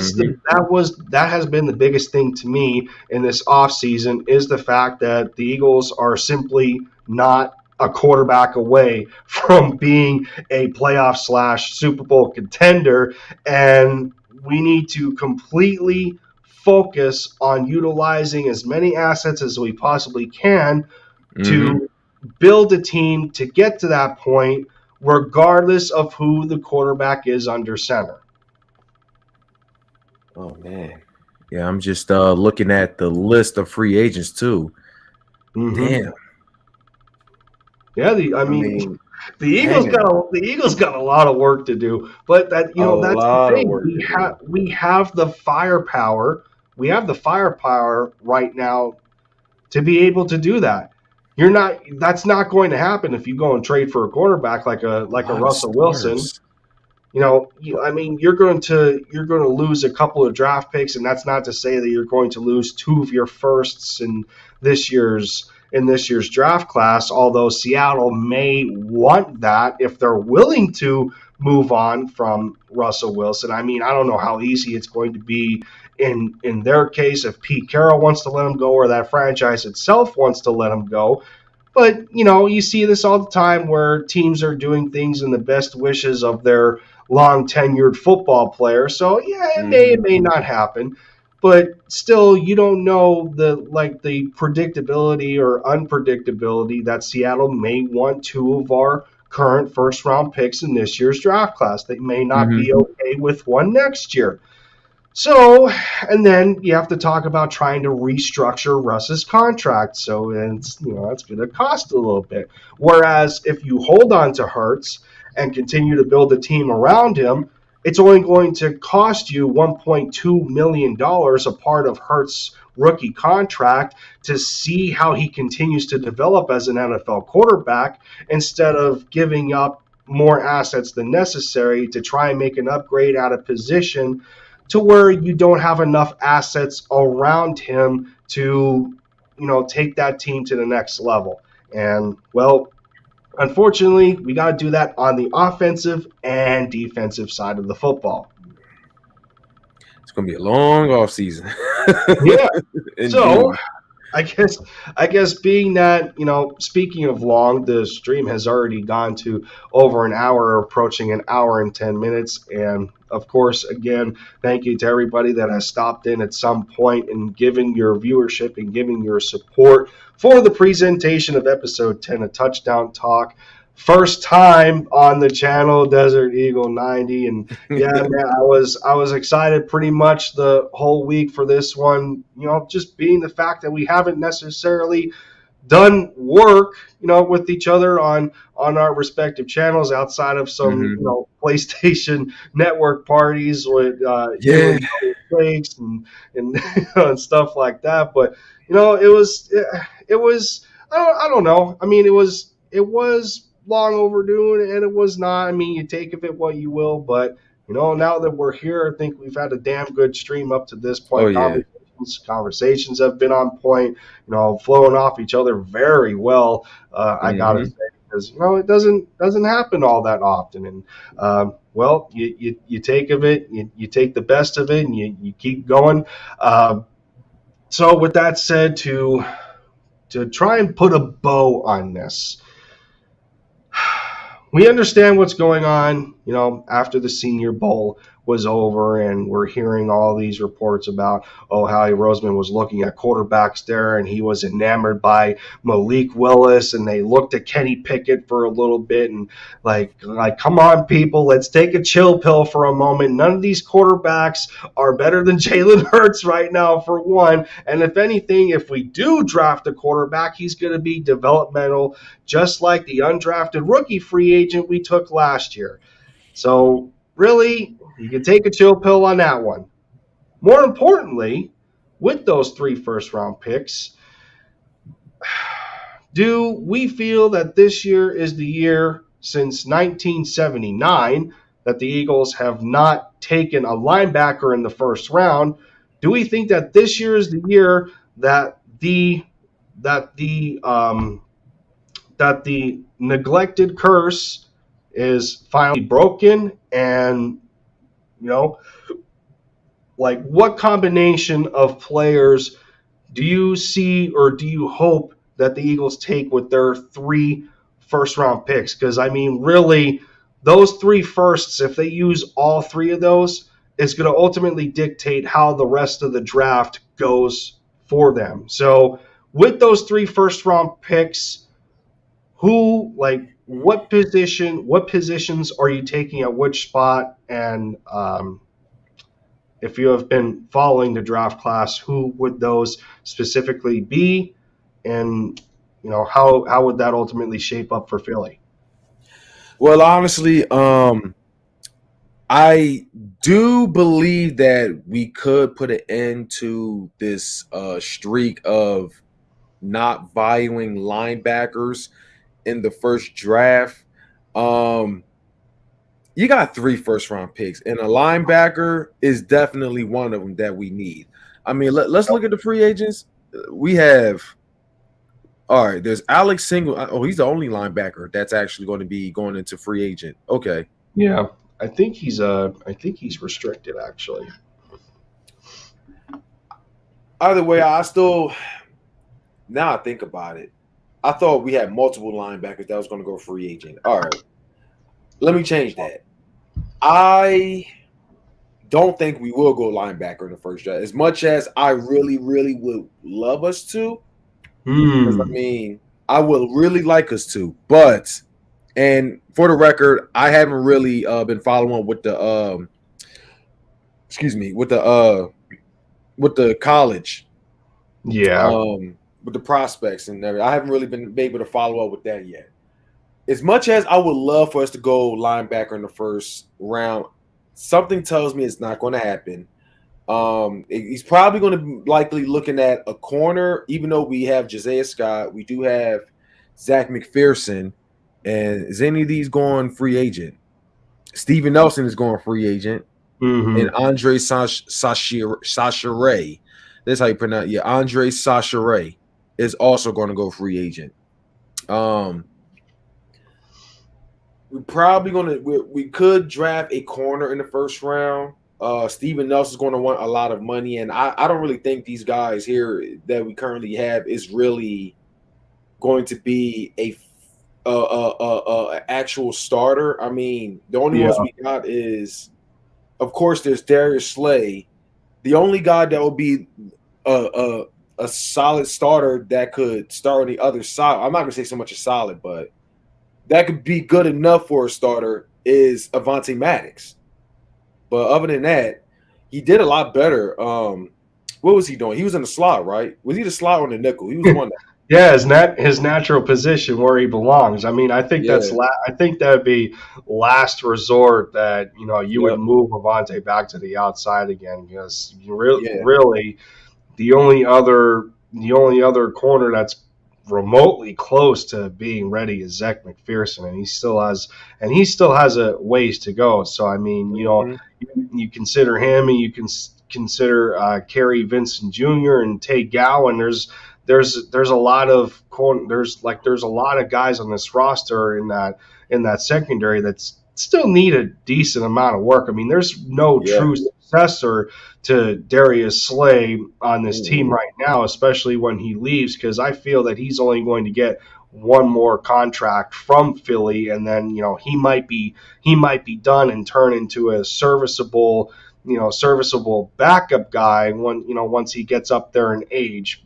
has been the biggest thing to me in this offseason is the fact that the Eagles are simply not a quarterback away from being a playoff / Super Bowl contender, and we need to completely focus on utilizing as many assets as we possibly can to build a team to get to that point, regardless of who the quarterback is under center. Oh, man. Yeah, I'm just looking at the list of free agents, too. Damn. Yeah, the Eagles got a lot of work to do, but that's the thing. We have the firepower. We have the firepower right now to be able to do that. That's not going to happen if you go and trade for a quarterback like a Russell Wilson. You're going to lose a couple of draft picks, and that's not to say that you're going to lose two of your firsts in this year's draft class, although Seattle may want that if they're willing to move on from Russell Wilson. I mean, I don't know how easy it's going to be in their case if Pete Carroll wants to let him go or that franchise itself wants to let him go. But, you see this all the time where teams are doing things in the best wishes of their long-tenured football player. So, yeah, it may not happen. But still, you don't know the predictability or unpredictability that Seattle may want two of our current first-round picks in this year's draft class. They may not be okay with one next year. So, and then you have to talk about trying to restructure Russ's contract. So, it's going to cost a little bit. Whereas if you hold on to Hurts and continue to build a team around him, it's only going to cost you $1.2 million, a part of Hurts' rookie contract, to see how he continues to develop as an NFL quarterback instead of giving up more assets than necessary to try and make an upgrade at a position to where you don't have enough assets around him to, take that team to the next level. And, well, unfortunately, we got to do that on the offensive and defensive side of the football. It's going to be a long offseason. Yeah. So, I guess being that, speaking of long, the stream has already gone to over an hour, approaching an hour and 10 minutes. And, of course, again, thank you to everybody that has stopped in at some point and given your viewership and giving your support for the presentation of episode 10 of Touchdown Talk. first time on the channel, DesertEagle90, and yeah, man, I was excited pretty much the whole week for this one. Just being the fact that we haven't necessarily done work, with each other on our respective channels outside of some, Hmm. PlayStation Network parties with you Yeah. and Flakes and and stuff like that. But it was I don't know. I mean, it was long overdue, and it was not. I mean, you take of it what you will, but now that we're here, I think we've had a damn good stream up to this Oh point. yeah. Conversations have been on point, flowing off each other very well. I gotta Hmm. say, because it doesn't happen all that often, and well, you take of it, you take the best of it, and you keep going. So with that said, to try and put a bow on this, we understand what's going on, after the Senior Bowl was over, and we're hearing all these reports about, Howie Roseman was looking at quarterbacks there, and he was enamored by Malik Willis, and they looked at Kenny Pickett for a little bit, and like, come on, people, let's take a chill pill for a moment. None of these quarterbacks are better than Jalen Hurts right now, for one, and if anything, if we do draft a quarterback, he's going to be developmental, just like the undrafted rookie free agent we took last year. So, really, you can take a chill pill on that one. More importantly, with those 3 first-round picks, do we feel that this year is the year since 1979 that the Eagles have not taken a linebacker in the first round? Do we think that this year is the year that the neglected curse is finally broken, and you know what combination of players do you see, or do you hope that the Eagles take with their 3 first round picks? Because I mean, really, those 3 firsts, if they use all 3 of those, it's going to ultimately dictate how the rest of the draft goes for them. So with those 3 first round picks, what positions are you taking at which spot? And if you have been following the draft class, who would those specifically be? And how would that ultimately shape up for Philly? Well, honestly, I do believe that we could put an end to this streak of not valuing linebackers in the first draft. Um, you got 3 first round picks, and a linebacker is definitely one of them that we need. I mean, let's look at the free agents. We have, all right, there's Alex Single. Oh, he's the only linebacker that's actually going to be going into free agent. Okay. Yeah, I think he's restricted, actually. Either way, I still, now I think about it, I thought we had multiple linebackers that was going to go free agent. All right, let me change that. I don't think we will go linebacker in the first draft, as much as I really, really would love us to. Because I Hmm. mean, I would really like us to, but and for the record, I haven't really been following with the excuse me, with the college, Yeah. um with the prospects and everything. I haven't really been able to follow up with that yet. As much as I would love for us to go linebacker in the first round, something tells me it's not going to happen. He's probably going to be likely looking at a corner, even though we have Josiah Scott, we do have Zach McPherson, and is any of these going free agent? Steven Nelson is going free agent, and Hmm. Andre Sasha Ray. That's how you pronounce it. Yeah, Andre Sasha Ray is also going to go free agent. Um, we're probably going to we could draft a corner in the first round. Steven Nelson's going to want a lot of money, and I don't really think these guys here that we currently have is really going to be a actual starter. I mean, the only Yeah. ones we got is, of course, there's Darius Slay. The only guy that would be a solid starter that could start on the other side. I'm not going to say so much a solid, but that could be good enough for a starter is Avonte Maddox. But other than that, he did a lot better. What was he doing? He was in the slot, right? Was he the slot or the nickel? He was one. Yeah, his natural position where he belongs. I mean, I think Yeah. I think that'd be last resort that you would Yep. move Avante back to the outside again because Yeah. really the only other corner that's remotely close to being ready is Zach McPherson, and he still has a ways to go. So I mean, Mm-hmm. you consider him, and you can consider Kerry Vincent Jr. and Tay Gowan. There's a lot of there's a lot of guys on this roster in that secondary that's still need a decent amount of work. I mean, there's no Yeah. true successor to Darius Slay on this team right now, especially when he leaves, because I feel that he's only going to get one more contract from Philly, and then he might be done and turn into a serviceable backup guy once he gets up there in age.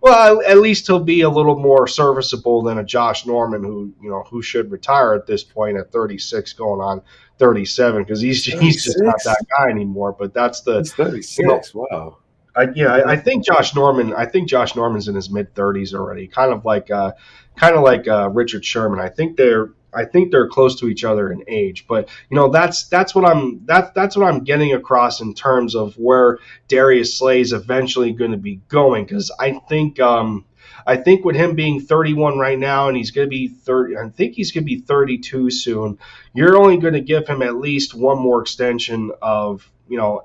Well, at least he'll be a little more serviceable than a Josh Norman who should retire at this point at 36 going on 37 because he's just not that guy anymore. But that's He's 36. Wow. I think Josh Norman. I think Josh Norman's in his mid 30s already, kind of like Richard Sherman. I think they're close to each other in age, but that's what I'm getting across in terms of where Darius Slay is eventually going to be going, because I think with him being 31 right now, and he's going to be 30, I think he's going to be 32 soon. You're only going to give him at least one more extension of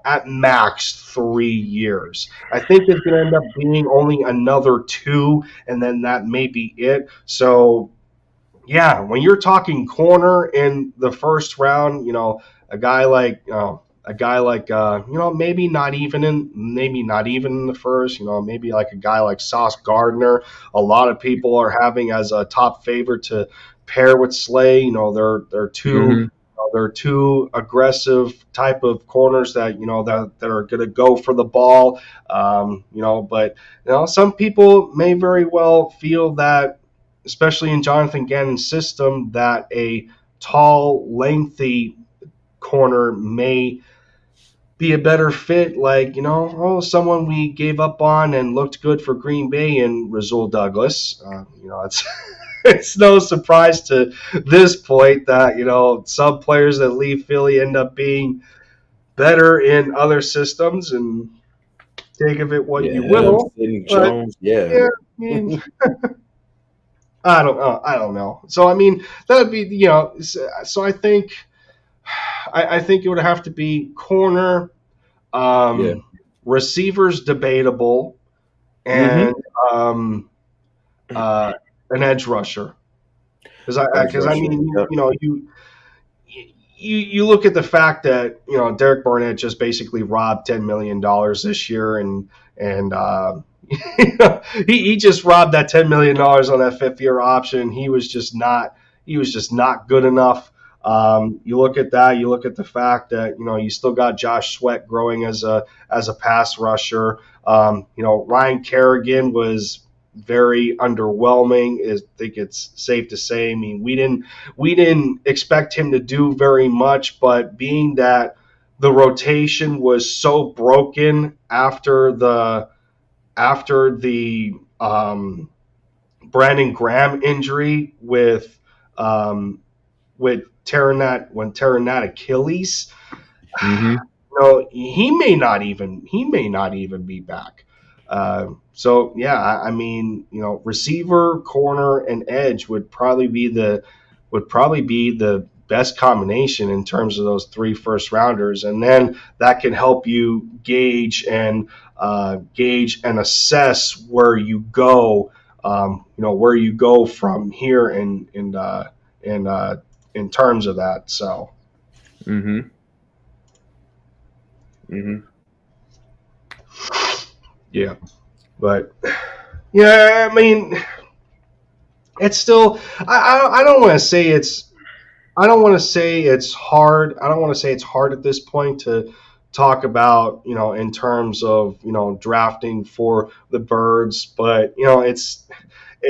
at max 3 years. I think it's going to end up being only another 2, and then that may be it. So yeah, when you're talking corner in the first round, a guy like maybe not even in the first, maybe like a guy like Sauce Gardner, a lot of people are having as a top favorite to pair with Slay. They're two they're two aggressive type of corners that that are going to go for the ball. But some people may very well feel that, especially in Jonathan Gannon's system, that a tall, lengthy corner may be a better fit, like, someone we gave up on and looked good for Green Bay and Rasul Douglas. It's it's no surprise to this point that, some players that leave Philly end up being better in other systems, and take of it what you will. Sidney But Jones. Yeah. yeah, I mean, I don't know. I don't know. So I mean, that would be So I think it would have to be corner, Yeah. receivers debatable, and an edge rusher. Because I mean Yep. you look at the fact that Derek Barnett just basically robbed $10 million this year, and he just robbed that $10 million on that 5th-year option. He was just not good enough. You look at that. You look at the fact that you still got Josh Sweat growing as a pass rusher. Ryan Kerrigan was very underwhelming. I think it's safe to say. I mean, we didn't expect him to do very much, but being that the rotation was so broken after the Brandon Graham injury with tearing that Achilles, he may not even be back. So yeah, I mean, receiver, corner, and edge would probably be the best combination in terms of those 3 first rounders, and then that can help you gauge and assess where you go. Where you go from here in terms of that. So. Yeah, but yeah, I mean, it's still. I don't want to say it's. I don't want to say it's hard. I don't want to say it's hard at this point talk about, in terms of, drafting for the Birds, but it's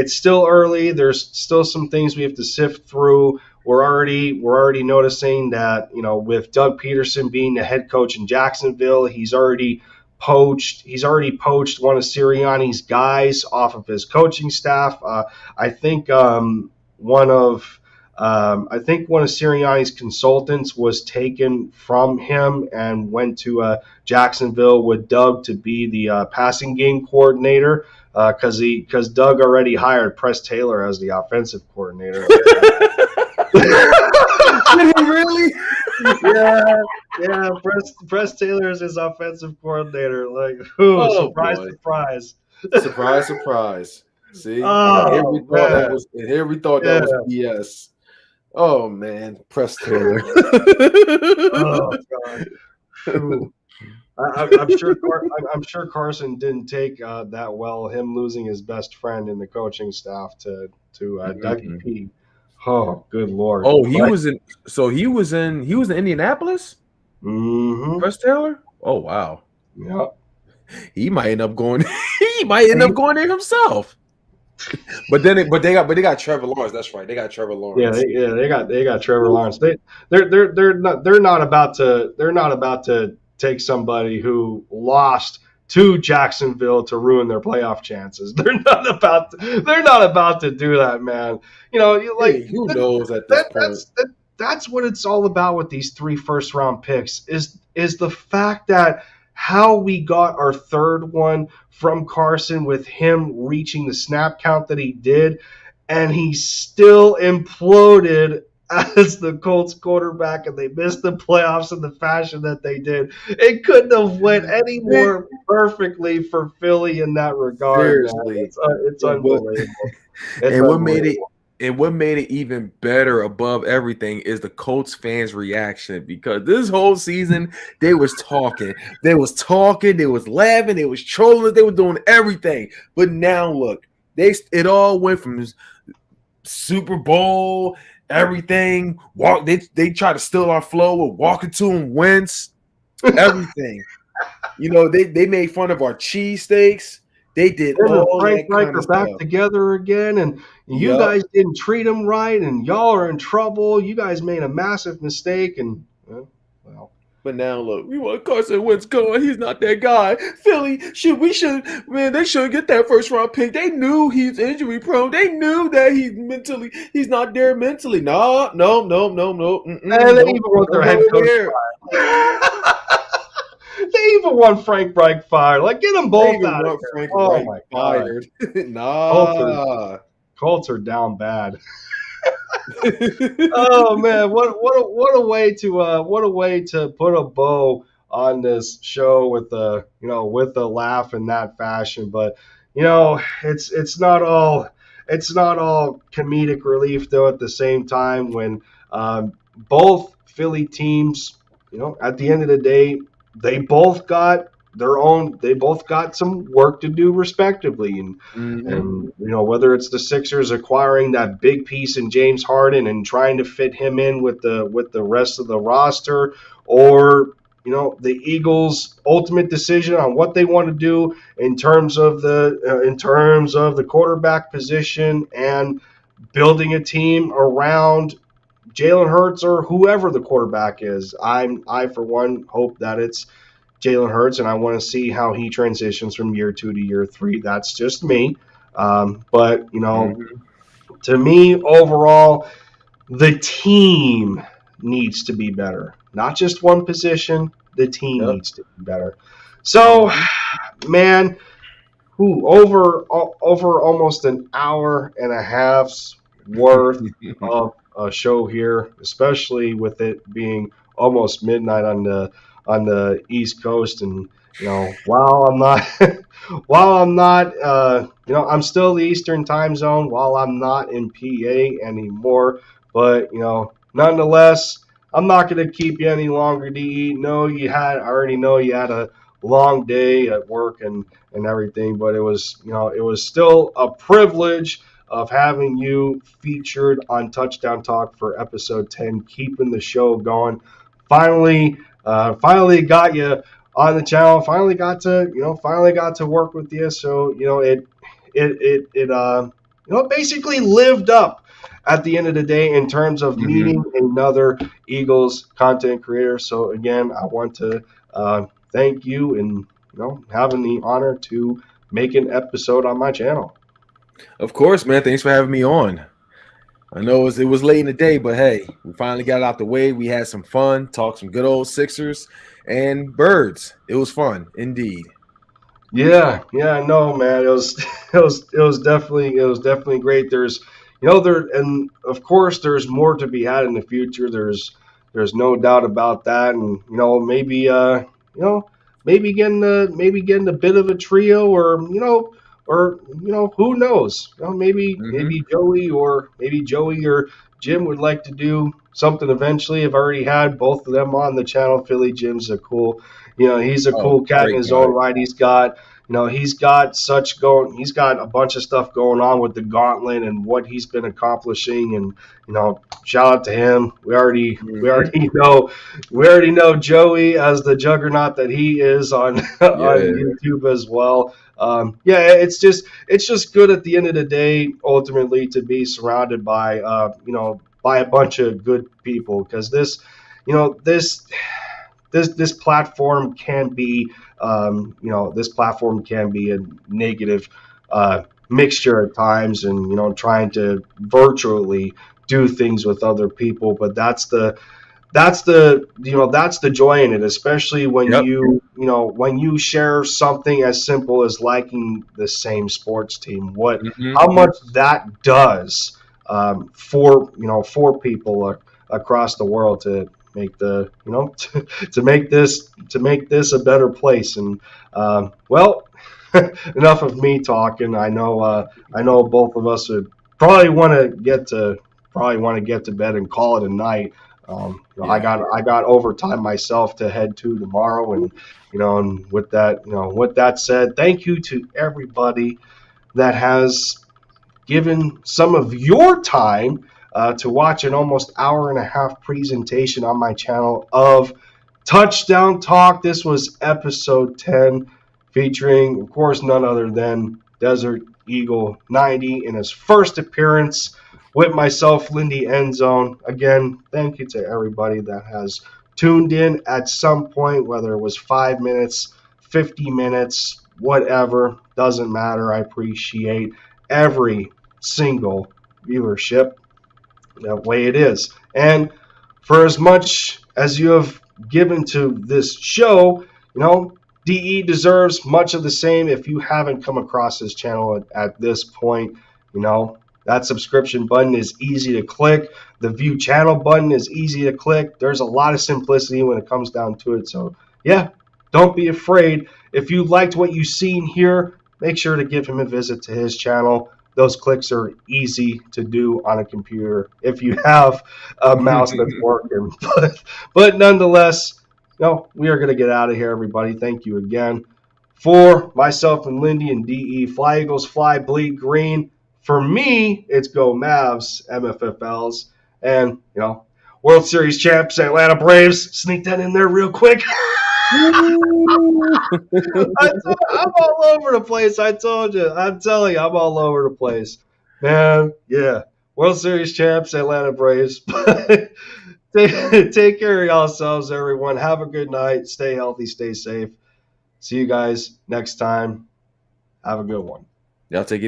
still early. There's still some things we have to sift through. We're already noticing that, with Doug Peterson being the head coach in Jacksonville, he's already poached one of Sirianni's guys off of his coaching staff. I think one of Sirianni's consultants was taken from him and went to Jacksonville with Doug to be the passing game coordinator, because Doug already hired Press Taylor as the offensive coordinator. Did he really? Yeah, yeah. Press Taylor is his offensive coordinator. Like, who? Oh Surprise, boy! surprise. Surprise, surprise. See, and here we Oh thought that man, was, and here we thought that yeah. was BS. Oh man, Press Taylor. Oh god. Whew. I'm sure Carson didn't take that well. Him losing his best friend in the coaching staff to Dougie Mm-mm. P. Oh, good lord. Oh, he But was in. So he was in Indianapolis. mm-hmm, Press Taylor. Oh wow, yeah. he might end up going. He might end up going there himself. But they got Trevor Lawrence. That's right. They got Trevor Yeah, Lawrence. they got Trevor Lawrence. They're not about to take somebody who lost to Jacksonville to ruin their playoff chances. They're not about to do that, man. Hey, who knows at this that point? that's what it's all about with these 3 first round picks is the fact that how we got our third one from Carson with him reaching the snap count that he did, and he still imploded as the Colts quarterback, and they missed the playoffs in the fashion that they did. It couldn't have went any more perfectly for Philly in that regard, man. Seriously, It's and what unbelievable. It's and what made it unbelievable. and what made it even better above everything is the Colts fans' reaction, because this whole season they was talking, they was laughing, they was trolling, they were doing everything. But now look, it all went from Super Bowl, everything. They try to steal our flow with walking to and Wentz, everything. They made fun of our cheesesteaks. They did Him and all Frank that Reich kind are of back stuff. together again, and you Yep. guys didn't treat him right, and y'all are in trouble. You guys made a massive mistake, and well, But now look, we want Carson Wentz gone. He's not that guy. Philly, man, they shouldn't get that first round pick. They knew he's injury prone. They knew that he's not there mentally. No, no, no, no, no. and they even want Don't their go head over coach there. fired. They even want Frank Reich fired. Like, get them They both even out of want here. Frank Oh Reich my god, fired. Colts are Nah. Colts are down bad. Oh man, what a way to put a bow on this show with a laugh in that fashion. But it's not all comedic relief though. At the same time, when both Philly teams, at the end of the day, they both got some work to do respectively, hmm and whether it's the Sixers acquiring that big piece in James Harden and trying to fit him in with the rest of the roster, or the Eagles' ultimate decision on what they want to do in terms of the quarterback position and building a team around Jalen Hurts or whoever the quarterback is. I for one hope that it's Jalen Hurts, and I want to see how he transitions from year 2 to year 3. That's just me. But hmm to me, overall, the team needs to be better. Not just one position. The team Yep. needs to be better. So, hmm man, over almost an hour and a half's worth of a show here, especially with it being almost midnight on the East Coast, and while I'm not I'm still the Eastern Time Zone while I'm not in PA anymore, but nonetheless, I'm not going to keep you any longer, DE. I already know you had a long day at work and everything, but it was still a privilege of having you featured on Touchdown Talk for episode 10, keeping the show going. Finally, Finally got you on the channel. Finally got to work with you. So it basically lived up at the end of the day in terms of Mm-hmm. meeting another Eagles content creator. So again, I want to thank you and having the honor to make an episode on my channel. Of course, man. Thanks for having me on. I know it was late in the day, but hey, we finally got it out the way. We had some fun, talked some good old Sixers and birds. It was fun, indeed. Yeah, no, man. It was it was definitely great. There, and of course there's more to be had in the future. There's no doubt about that. And you know, maybe getting a bit of a trio, or who knows? Mm-hmm. Maybe Joey or Jim would like to do something eventually. I've already had both of them on the channel. Philly Jim's he's a Oh, cool cat in great his own guy. right. He's got a bunch of stuff going on with the gauntlet and what he's been accomplishing. And shout out to him. We Mm-hmm. already know Joey as the juggernaut that he is on on Yeah. YouTube as well. Yeah, it's just good at the end of the day, ultimately, to be surrounded by a bunch of good people, because you know this this platform can be this platform can be a negative mixture at times, and trying to virtually do things with other people. But that's the joy in it, especially when Yep. you share something as simple as liking the same sports team. What Mm-hmm. How much that does for people across the world, to make the to make this a better place. And well, enough of me talking. I know both of us would probably want to get to bed and call it a night. I Yeah. got overtime myself to head to tomorrow. And with that said, thank you to everybody that has given some of your time to watch an almost hour and a half presentation on my channel of Touchdown Talk. This was episode 10, featuring, of course, none other than Desert Eagle 90 in his first appearance with myself, Lindy Endzone. Again, thank you to everybody that has tuned in at some point, whether it was 5 minutes, 50 minutes, whatever, doesn't matter. I appreciate every single viewership. That way it is. And for as much as you have given to this show, DE deserves much of the same. If you haven't come across his channel at this point, that subscription button is easy to click. The view channel button is easy to click. There's a lot of simplicity when it comes down to it. So, yeah, don't be afraid. If you liked what you've seen here, make sure to give him a visit to his channel. Those clicks are easy to do on a computer if you have a mouse that's working. But nonetheless, we are going to get out of here, everybody. Thank you again. For myself and Lindy and DE, Fly Eagles Fly, Bleed Green. For me, it's Go Mavs, MFFLs, and World Series champs, Atlanta Braves. Sneak that in there real quick. I'm all over the place. I told you. I'm telling you, I'm all over the place. Man, yeah. World Series champs, Atlanta Braves. Take care of yourselves, everyone. Have a good night. Stay healthy. Stay safe. See you guys next time. Have a good one. Y'all take it.